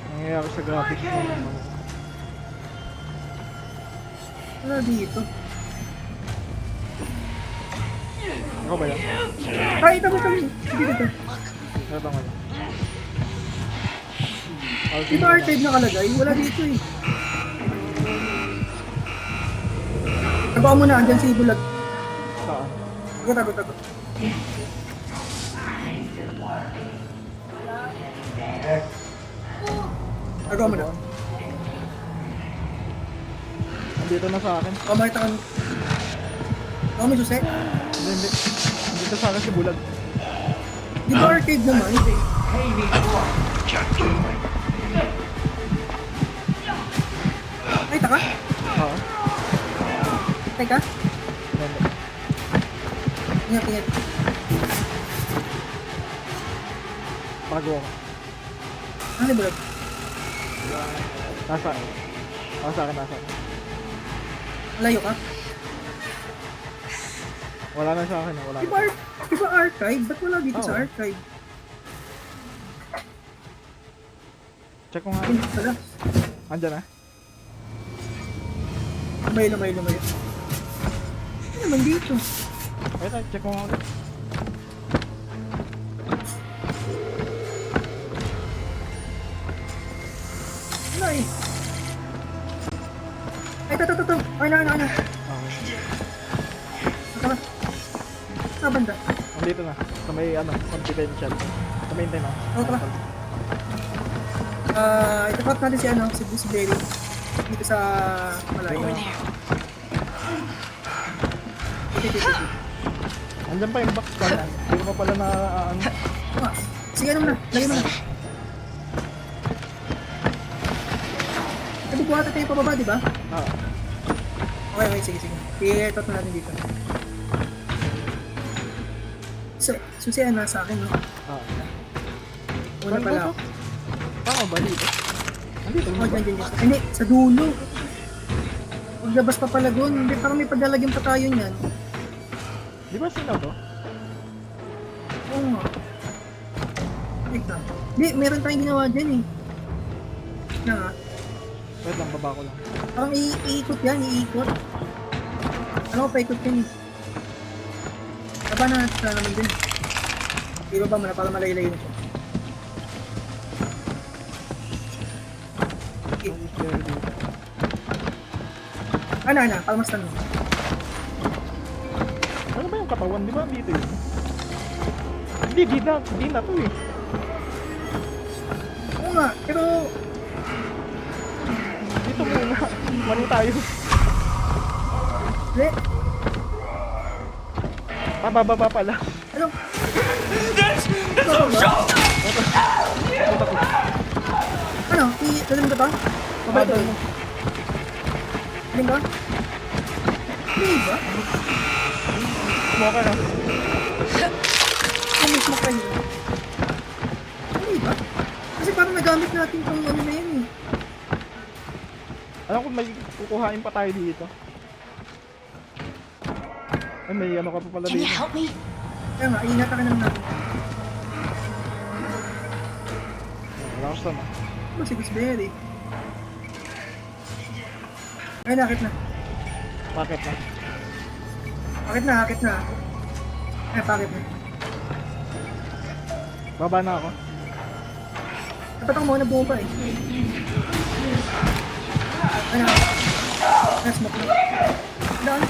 Nangyayari sa graphics ng ano. Wala dito. Ako ba yan? Ay, ito. Dito. Ito nga yan. Dito archive nakalagay. Wala dito eh. Tago mo na. Andyan si bulag. Saan? Tago. Tago mo na. Andito na sa akin. O, makita ka. O, may susi. Hindi. Andito sa akin si Bulag. Di ba arcade naman? Ay, taka? Oo. Teka. Hindi. Ingat. Bago ako. Ano bulag? Nasa akin. Layo ka? Wala na sa akin. Wala Di na. ba archive? Ba't wala dito sa Oo. archive? Check ko nga. Hindi pala. Andyan na. Lumayo. Ano naman dito? Wait, check ko nga ulit. Ano eh? Ay, ito. Ay, na. Okay. Ito ka. Sa banda. Andito na. Sa may confidential. Sa maintenance. Oo, tara. Itapat natin si Berry. Dito sa malayo. Ito. Andyan pa yung box pa yan. Hindi ko pa pala na Sige, ano mo na. Lagay mo na. Sabi buhatan tayo pababa, di ba? Ah, Okay, sige. I-tot na natin dito. Susian na sa akin, no? ah. Una pala ako. Tama ba dito? Andito Oh, mo ba? dyan. Hindi, sa dulo. Maglabas pa pala dun. Hindi, parang may paglalagyan pa tayo niyan. Di ba sino to? Oo nga. Wait lang. Hindi, meron tayong ginawa dyan eh. Na nga. Wait lang, baba ko lang. Parang iikot yan, iikot. Ano ko paikot yan eh. Baba na natin sa naman din. Ibaba mo na para malayo-layo na siya. Okay. Ang share dito. Ano, palmastan mo. Ano ba yung katawan? Di ba dito yun? Hindi, di na to eh. Oo nga, pero Dito muna. Mali tayo. hindi. Pababa pala. Ano? Ano? Dalim ko to? Babay Babay mo. mo. Dalim ba? Hindi ba? Smoker na. Ano mismo kayo? Hindi ba? Kasi parang nagamit natin itong ano na yun eh. Alam ko may kukuhain pa tayo dito. Ay, may ano ka pa pala Can you dito. help me? Kaya nga, ingatan ka naman natin. Wala ko sana. Ano si Gusberry? Ay, nakit na. Bakit na? Akit na. Ay, pakit na. Baba na ako. Dapat ako muna buo pa eh. Ano? Smoke na. Daan.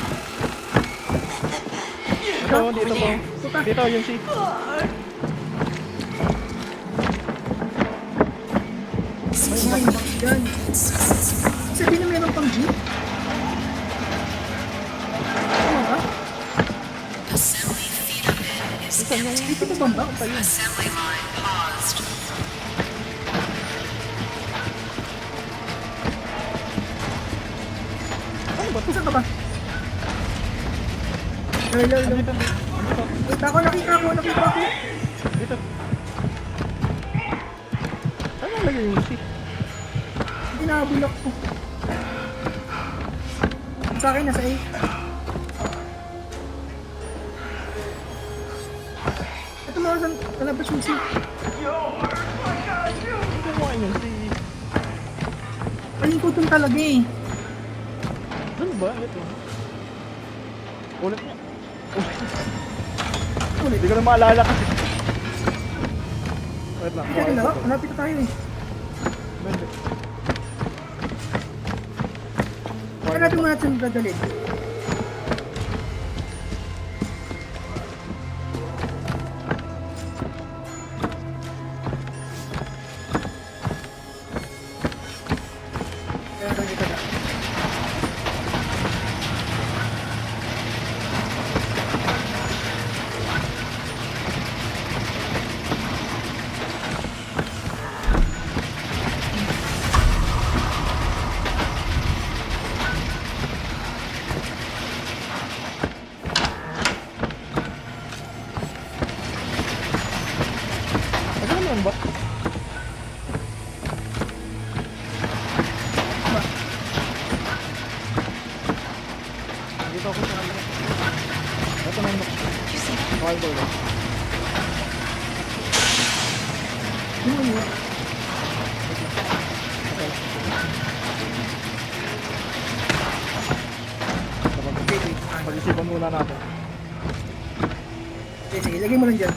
Dito po. Dito yung seat. Ay, yan. Sabihin na meron pang jeep? Ano ba? Assembly feeder bin is empty. Dito ba bamba? Assembly line paused. Ano ba? Saan ka ba? Hello. Dito. Wait, nakita ko. Dito. Ano lagay yung seat? Hindi nakabulok ko. Sa akin, nasa A. Ito mga saan, talabas yung C. Ito mo yung seat. Palingkotong talaga eh. Ano ba? Ito. Ulit niya. Ulit. Hindi ko na maalala kasi. Wait lang. Kaya na, malapit na tayo eh. Bende. Kaya natin muna natin dadalhin. Kaya natin dito na. Ano naman ba? Dito ako sa camera. Ito na yung okay ko lang. Ano yun? Pag-isipan muna natin. Sige, lagay mo lang dyan.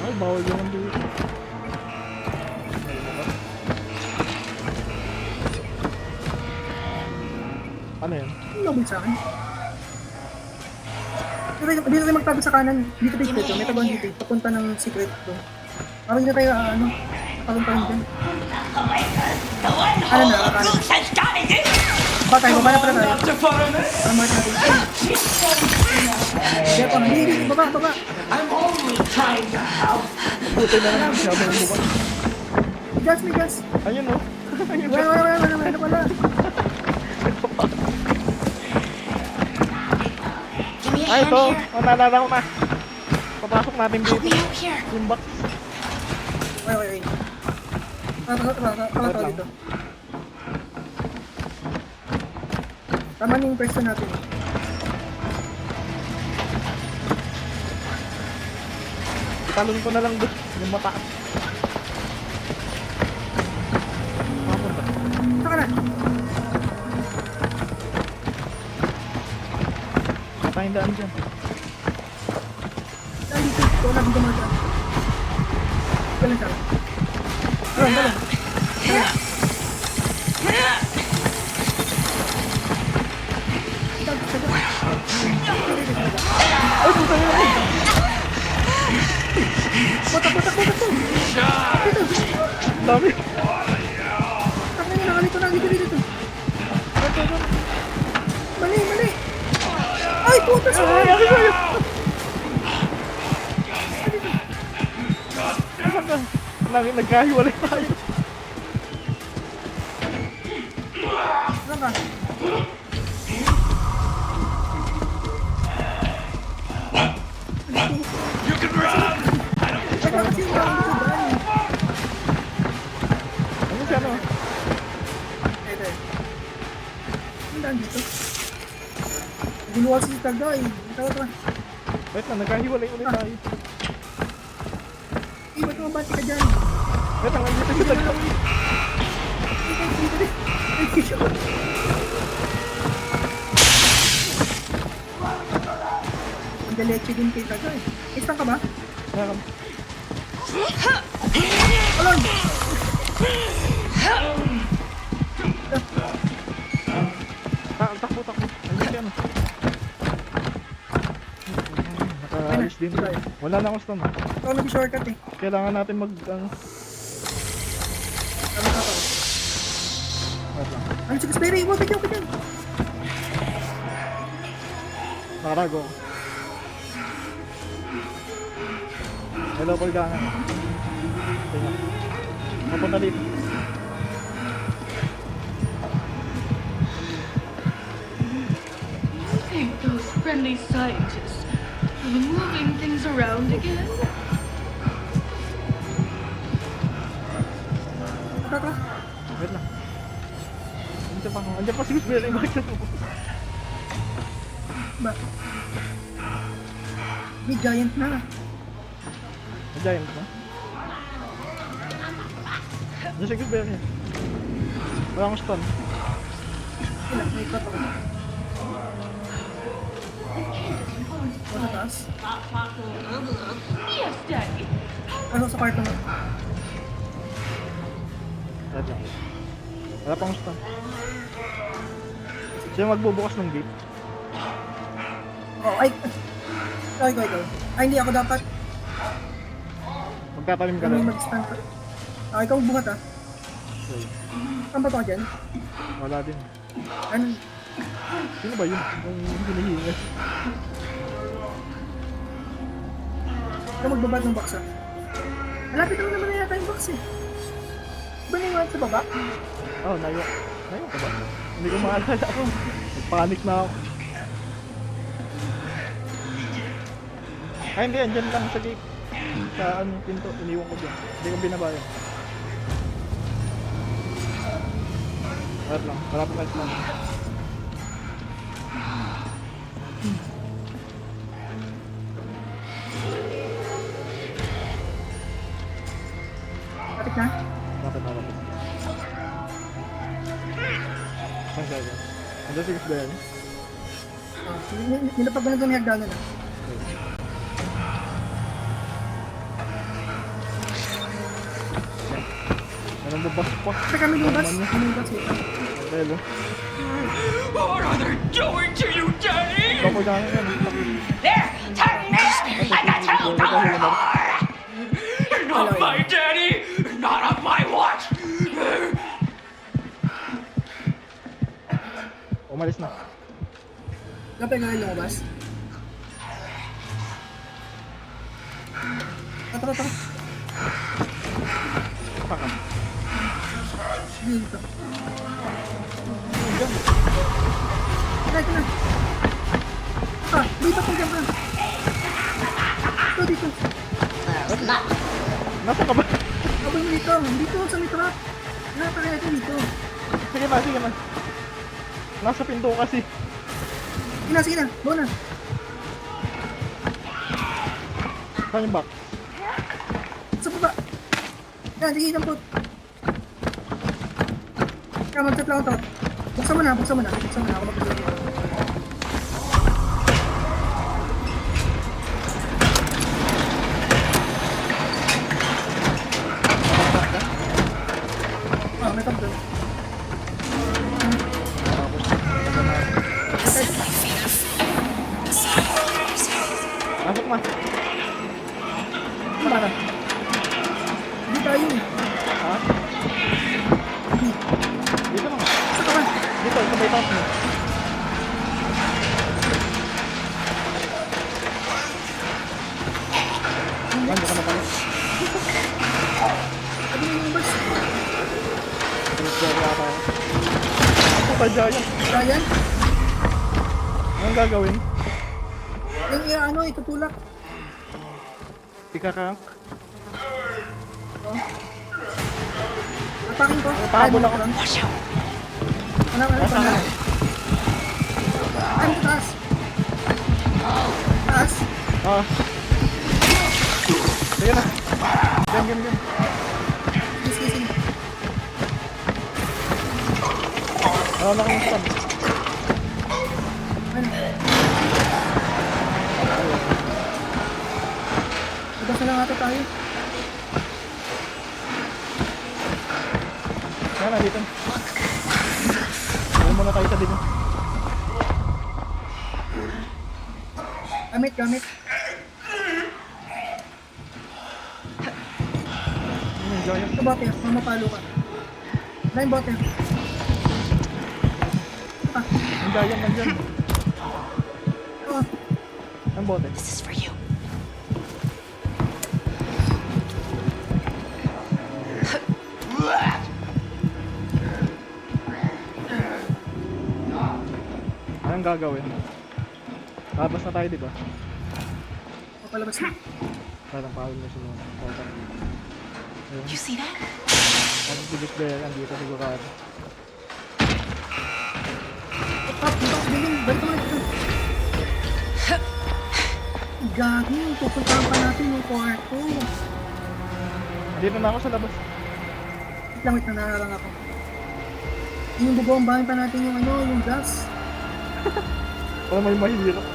Ay, bawal yung dito. Ano yan? Ano nabul sa akin? Dito tayo magtago sa kanan. Dito tayo dito. May taguan dito. Papunta ng secret to. Parang dito tayo, tagun pa rin dyan. The one Ano na, hole of akala. goose has got it in. Baba tayo, baba na pala tayo. To follow me? Para mark natin. Kaya pa, hindi, baba. I'm only trying to help. Buti na lang siya may bukas. May gas. Ayun oh. Wala. Give me a Ay, hand ito. here. Oh, naalala ko na. Papasok natin Help me dito. out here. Yung box. Wait. Tama dito. Tama na yung person natin. Italon ko na lang doon. Yung mataas. Papunta. Saka na. Matayang daan dyan. Dito. Ito na dito mga dyan. Galing siya. Galing. Ay, puta nyo ako. Batak. Dito. Ang dami. Takna nyo, nakalito na. Dito. Mali. Ay, puta sa Nagkahiwalay tayo. Saan ka? You can run! Ay, kasi yung daan dito daan. Ano siya, no? Ito. Ang daan dito. Guluwas si Tagda eh. Tara. Wait lang, nagkahiwalay ulit tayo. Ba't mabati ka dyan? Wait lang, nandito si Tagda. Ang daleche din kay Tagda eh. Isang ka ba? Meron. Alon! Takbo. Andun siya, no? Nakaalis din. Wala na akong stun. Ikaw nag-shortcut eh. Kailangan natin mag... Tama ka pa. Wait lang. Ano si Kuspere? Iwan ka dyan. Nakarago ako. Hello, Polgana. Tingnan. Mapunta dito. I think those friendly scientists are moving things around again. Kaka. Wait lang. Andiyan pa si Miss Bella. Bakit siya po? Ba? May giant na. Giant ba? Andiyan si Miss Bella. Wala akong stun. Wala, may cut ako. Wala taas. Yes, Daddy. Ano sa kwarto mo? Wait lang. Wala pang stun. Siya magbubukas ng gate. Oh, ay. Ikaw. Ay, hindi ako dapat. Magtatalim ka May lang. mag-stand ka. Ah, ikaw buhat ah. Okay. Saan ba ito ka dyan? Wala din. Ano? Sino ba yun? Yung hinihingas. Ikaw magbabad ng box ah. Malapit lang naman na yata yung box eh. Ba na yung sa baba? Oh, nayo ka ba? Hindi ko maalala ako. Nagpanik na ako. Ay, hindi. Andyan lang sa gate. Sa pinto. Iniwan ko dyan. Hindi ko binabayan. Wait lang. Malapit na lang. Lapit na? Malapit. Saan siya dyan? Andyan si Miss Bella. Nilapag na doon yung hagdanan ah. Anong babas pa? Kasi kami lumabas. Lumabas eh. Hello. What are they doing to you, Daddy? Bako dyan yan. There! Turn me! I got $12 more! Not my daddy! Not on my watch! Umalis na. Lapit nga yung lumabas. Tara. Paka. Dito. Diyan. Ito na. Ah, dito po dyan ka. Dito. Nasa ka ba? Abay mo dito. Dito sa may truck. Nakakaya ito dito. Sige na. Nasa pinto kasi. Sige na. Go na. Saan yung back? Sa baba. Yan, sige isang pot. Kaya mag-chat lang ito. Buksan mo na. Ako mag-chat. Ah, may tablo. Assembly feeder full. Assembly resumed. Pasok na. Tama na. Hindi tayo. Ha? Dito na. Sa kawan. Dito, sa may top mo. Ano ka na pala? Sabi mo yung bus. Pinag-carry ata ako. Ako pa giant. Ryan, Anong gagawin? yung ano, itutulak. Ika-rank? Atakin ko. Pahabol ako. Wala. Ano sa taas? Taas? Ah. Sige na. Diyan. Sige. Wala na akong stun. Ano? Ibasa lang ata tayo. Yan na, dito. Alam mo na tayo sa dito. Gamit. Yung giant. Ito bote, mamapalo ka. Dahil bote. Ah, Yung giant nandyan. oh. Ang bote. This is for you. Anong gagawin? Labas na tayo, di ba? Papalabas na. Parang pawin mo sunod. Ayun. You see that? Ang bilis ba yan? Andito sigurado. Bilin. Balik mo ito. Gagi, pupuntahan pa natin yung kwarto. Andito na ako sa labas. Wait lang, naharang ako. Yung bubombahin pa natin yung ano, yung gas. Parang may mahirap.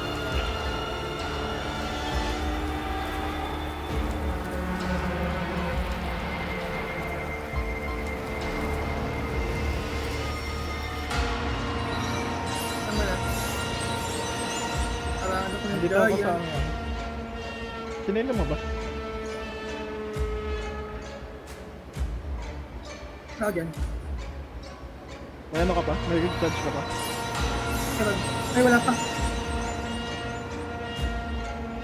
Tama na. Para ano ko Andito ako sa ano. Sino yung lumabas? Tao dyan. May ano ka ba? May recharge ka ba? Karoon. Ay, wala pa.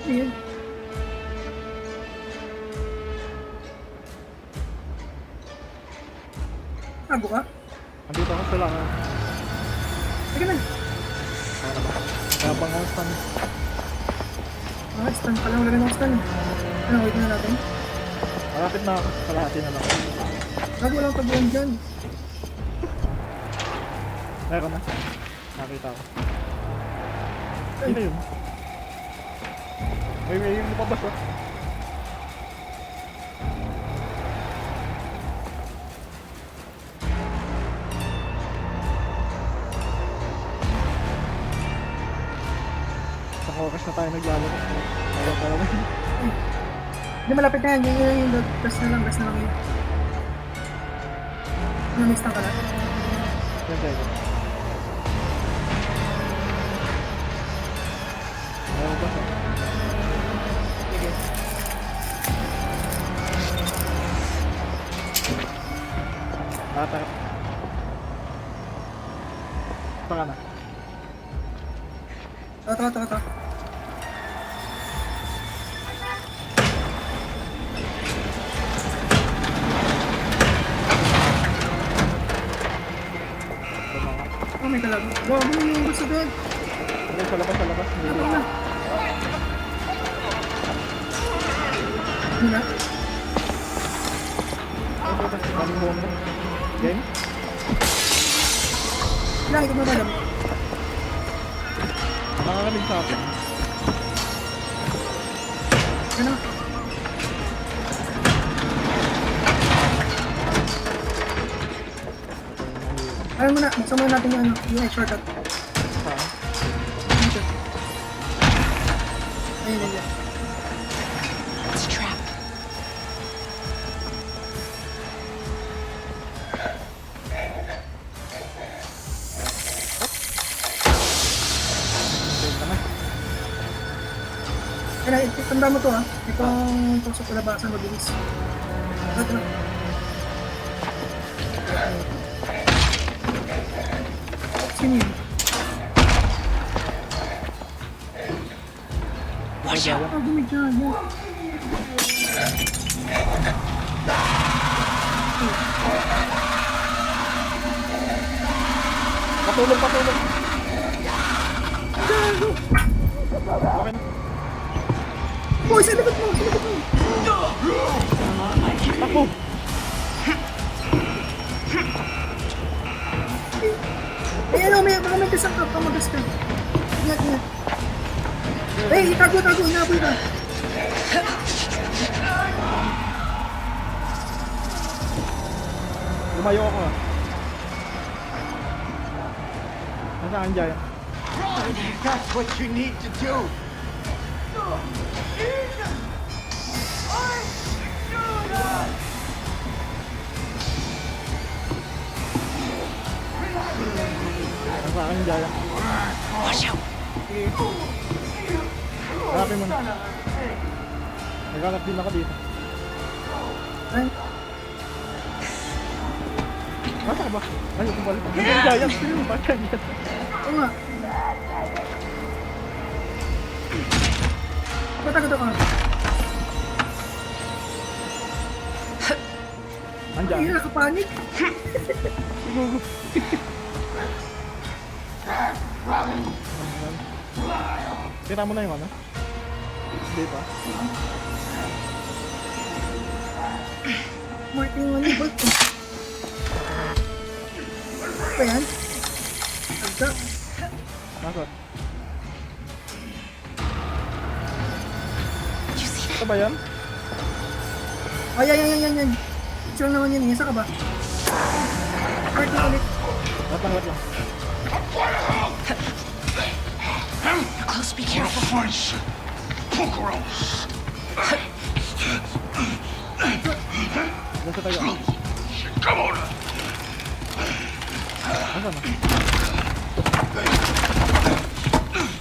Ano yun? Tago ka? Andito ako sa langan. Sige na. Ano ba? Kaya pang ang stand. Stand pa lang. Lagyan ako stand. Ano, wait na natin. Malapit na ako. Kalahati na lang. Bago walang tabuhan dyan. Meron na. Nakita ko. Sino yun? May yung lumabas ah. Sa oras na tayo naglalaro. Ayaw pa naman. Hindi, malapit na yan. Yung gas na lang yun. Ano, next time ka na? Yan tayo. Ayaw ba? Sige. Tatarap. Ito ka na. Tara. Oh, may talaga. Gago mo yung gusto doon. Okay, sa labas, sa labas. Hindi Ano dito. na? Ano na? Okay, ito. Daming buhok mo. Game? Kailangan ko mabalam. Nakakalig sa akin. Ano? Alam mo na, buksan muna natin yung ano, yung shortcut. Saan? Dito. Ayun, ayun. It's a trap. Game ka na. Kaya, tanda mo to ha. Itong tusok ko labasan mabilis. Ito na. Sino yun? Watch out. Ah, gumigyan mo. Patulog, patulog. Gago! Okay na. Boy, sa likod mo! Sa likod mo! Takbo! Eh, ano, baka may kasang ka, kamagas ka. Ingat, ingat. Eh, itago, inaboy ka. Lumayo ako ah. Nasaan dyan? That's what you need to do. Nasaan dyan? Watch out. Harapin mo na. Naghanap din ako dito. Ay, Nasa ka ba? Ayaw ko balik. Nandiyan giant. Bakit yan? oo nga. Tago ka. Nandiyan. Ay, nakapanik. Gugu. Tira mo na yung ano? Hindi pa. Martin, ano ba ito? Ano ba yan? Agda. Nasaan? You see that? Ito ba yan? Ay, yan. Ito lang naman yan. Isa ka ba? Martin, ulit. Wait lang. You're close, be careful. Voice. Pukaros. Diyan sa tayo. Come on. Nasaan na?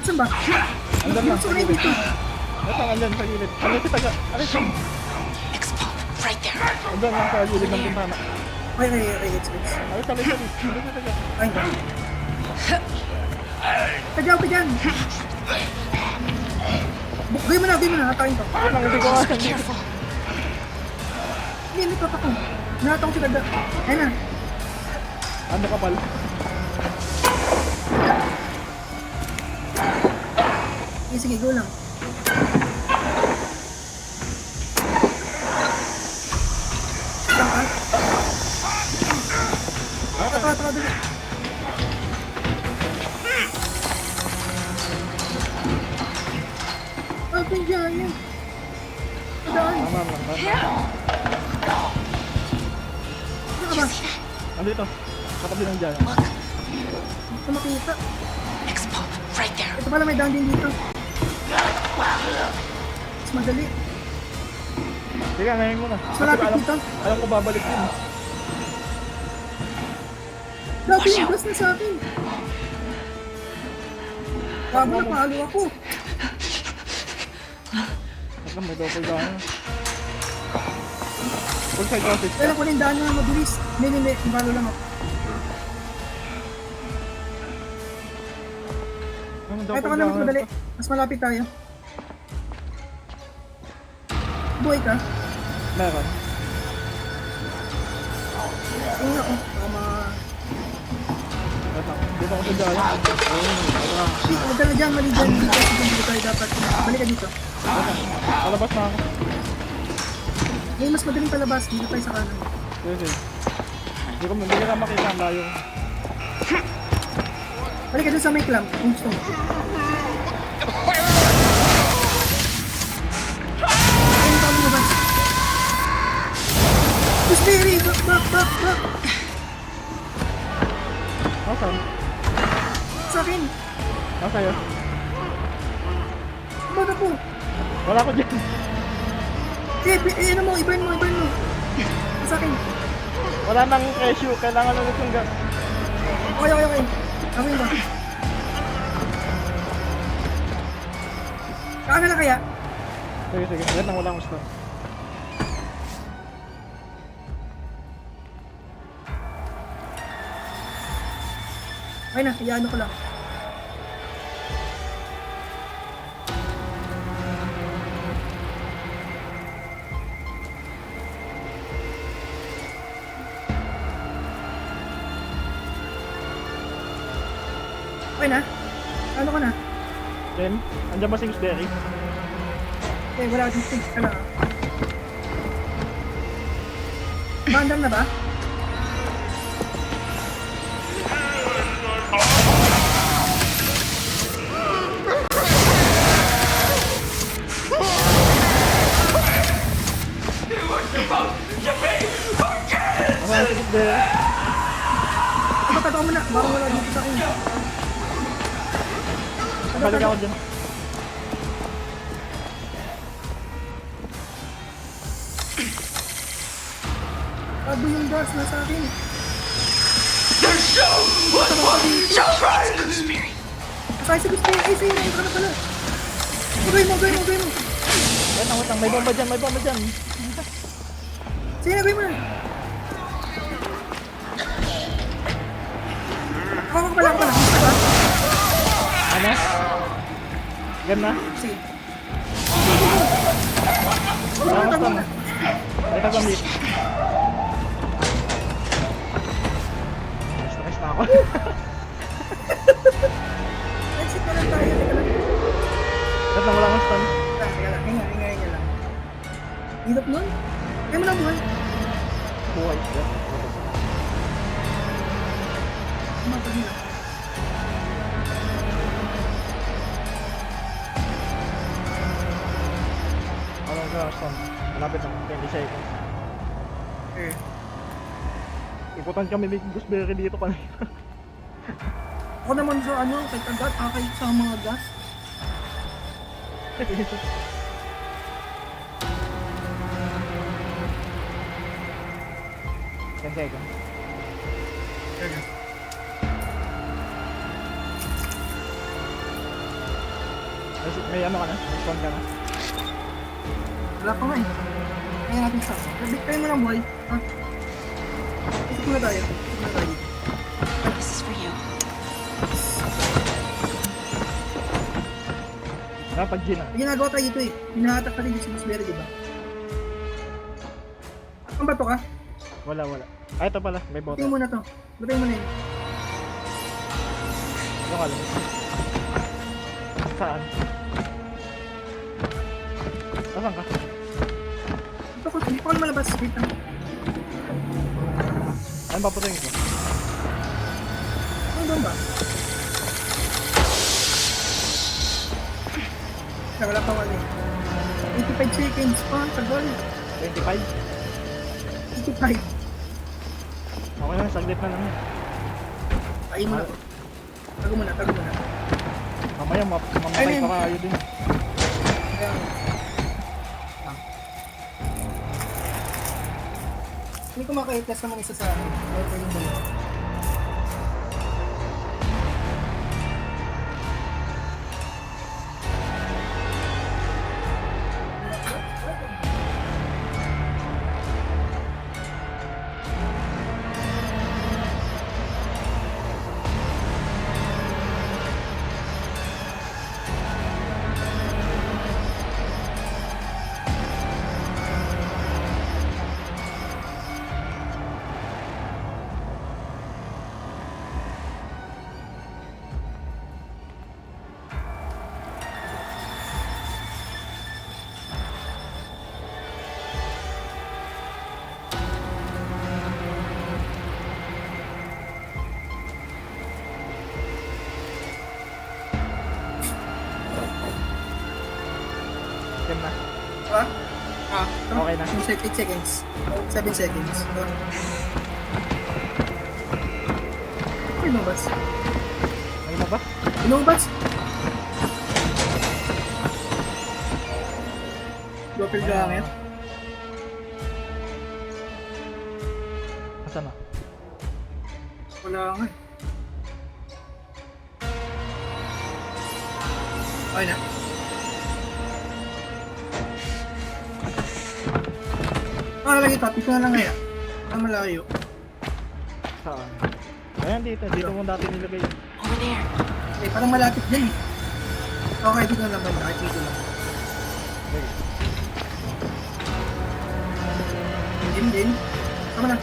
Saan ba? Andyan lang. Gusto ko na yung dito. Nasaan? Andyan sa gilid. Andyan sa taga. Aray! X-Pop, right there. Andyan lang sa gilid ng pintana. Ay, it's. Ay, sali. Andyan sa taga. Ay, ba? Kajao ka dyan. Gawin mo na. Nakain ko. Wait lang, hindi ko nga. Careful. Hindi, pa ko. Nakata ko si Ganda. Ayun na. Ano ka pala? Sige, go lang. Saan ka? Taka, dali. Open giant. Padaan. Tama lang. Saan ka ba? Andito. Katabi ng dyan. Look, Gusto makita. X-Pop, right there. Ito pala may daan din dito. Mas madali. Teka, ngayon muna. Mas malapit dito. Alam ko babalik yun. Dati yung gas na sa akin. Bago na palo ako. At lang, may double down. Full side rotate. Kailan ko rin daan na mabilis. Hindi. Balo lang ako. Ano, Ito double ka naman down. madali. Mas malapit tayo. Buhay ka? Meron. Tingnan ako. Tama. Wait lang. Dito ako sa dala. Huwag ka na dyan, mali dyan. Dito tayo dapat. Balik ka dito. Palabas na ako. May mas madaling palabas. Dito tayo sa kanan. Sige. Hindi ka makita ang layo. Balik ka dun sa may clamp. Kung gusto mo. Ayun pa mo ba? Gooseberry! Back! Nasaan? Sa akin! Nasa'yo? Baga po! Wala ko dyan. Ano mo? Ibahin mo! Sa akin! Wala nang issue. Kailangan ulit yung gas. Okay. Amin ba? Kaana na kaya? Sige. Yan nang wala akong stop. Ay na, iyaano ko lang. Okay na? Ano ka na? Then, andyan ba si Gooseberry? Okay, wala ka distinct ka lang. Bandang na ba? Nasaan si Gooseberry? Tago mo na. Parang wala dito sa akin. Balik ako dyan. Tago yung gas na sa akin. There's no one wants to fight! Asay sa gusto yung AC. Ayun ka na pala. Magay mo. Wait lang. May bomba dyan. Sige, nagay mo na. Ako pala. Gusto ba? Ano? Gan na? Sige. Tago na. May tagamit. Stress na ako. Exit na lang tayo. Teka lang. Wait lang, wala akong stun. Teka lang. Hinga lang. Hirap nun. Kaya mo lang buhay. Buhay. Mapagila. Ano ka, stun? Malapit lang, 20 seconds. Okay. Ikutan kami ni Gooseberry dito kanina. Ako naman sa kay Tagat, kay sa mga gas. 10 seconds. May ano ka na? May stun ka na? Wala pa nga eh. Kaya natin sa Kaya mo lang buhay. Ha? Isip muna tayo. This is for you. Dapat G na. May ginagawa tayo dito eh. Hinahatak ka rin yung si Gooseberry, diba? Ang bato ka? Wala. Ay, ito pala. May bota. Batay mo na to. Batay mo na yun. Ano ka lang? Saan? Saan ka? Ito ko, hindi ko malabas. Wait lang. Ano ba patayin ko? Ano doon ba? Wala pa wala eh. 85 seconds pa. Tagal. 25? 85. Okay lang, saglit na lang yan. Ay mo na to. Tago mo na. Mamaya mamatay Ayun. pa kayo din. Kaya, hindi ko maka-test naman isa sa akin. Ito yung dalawa. Second na. Ha? Ah, Okay na. 8 seconds. 7 seconds. Ay, lumabas. Ay na ba? Lumabas. Doppel gamit. Asan na? Wala nga. Okay na. Lagi topic ko na lang ngayon. Ang malayo. Saan? Ayan dito. Dito mo dati nilagay. Eh, parang malapit din eh. Okay, dito na lang ba? Kahit dito lang. Okay. Din. Tama na.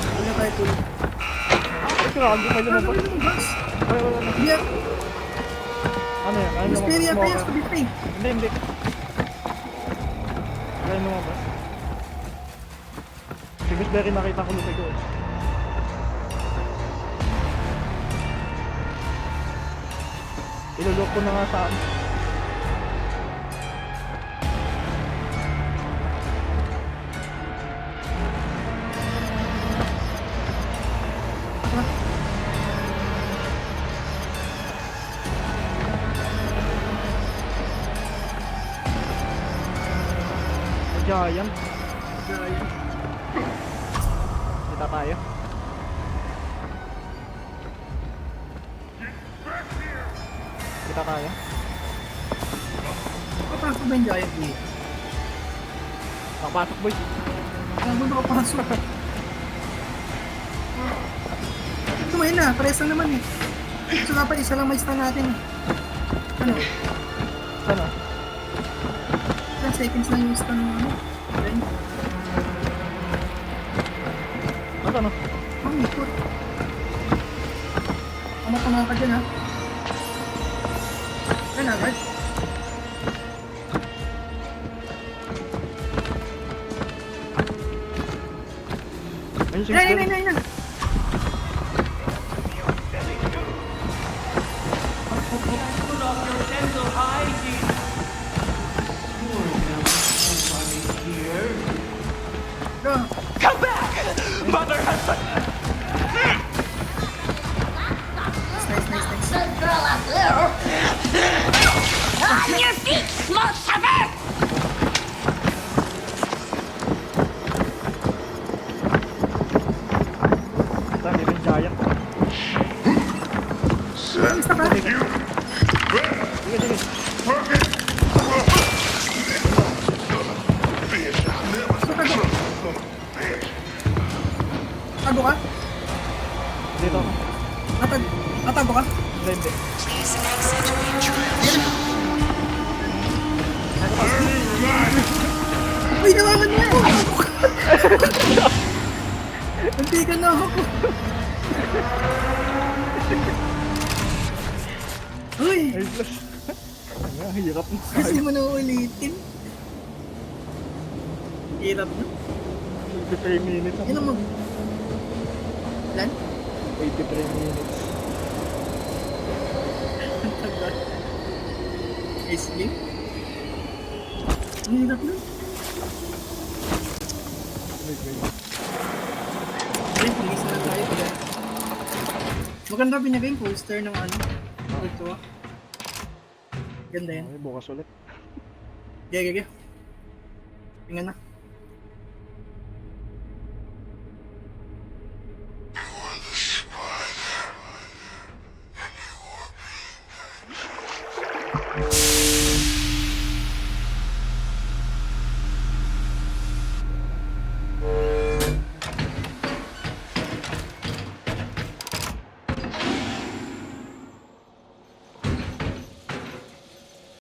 Wala tayo tuloy. Ay, grabe. May lumabas. Lumabas. Ay, wala na. Hindi. Ano yan? Ay, Mysteria pa yan. lumabas. Sabi pa eh. Hindi. Ay, lumabas. Si Gooseberry nakita ko lumay ko. Ilulok ko na nga saan. Giant. Kita tayo. Kita tayo. Papasok ba yung giant dito? Nakapasok boy. Ano ba papasok? Tumayin na. Pares lang naman eh. So dapat isa lang may stun natin. Ano? Sana? 10 seconds lang yung stun ng ano. Then, Ano no? ang ikot. Tama ka dyan ha. Ano agad? Ayun si Ayun Gooseberry. na. Put off your gentle hygiene. You're never somebody here. Go. Come back! Mother has Nice. Good girl up there. On your feet, small sucker! Dami rin giant. Basta ka. Sige. Fucking fish. Never fish. Tago ka? Dito. Natago ka? Hindi. Please exit reach. Uy, nawaman mo! Hindi ka na ako. Uy! Ay, flash. Ang hirap na. Kasi mo na ulitin. Hirap na. 83 minutes. Yun ang mag... Lan? 83 minutes. Ang tagal. Sleep? Ang hirap na. Wait. Ay, bilis na tayo. Pala. Maganda binigay yung poster ng ano. Ito ah. Ganda yan. Ay, bukas ulit. Gaya. Tingnan na.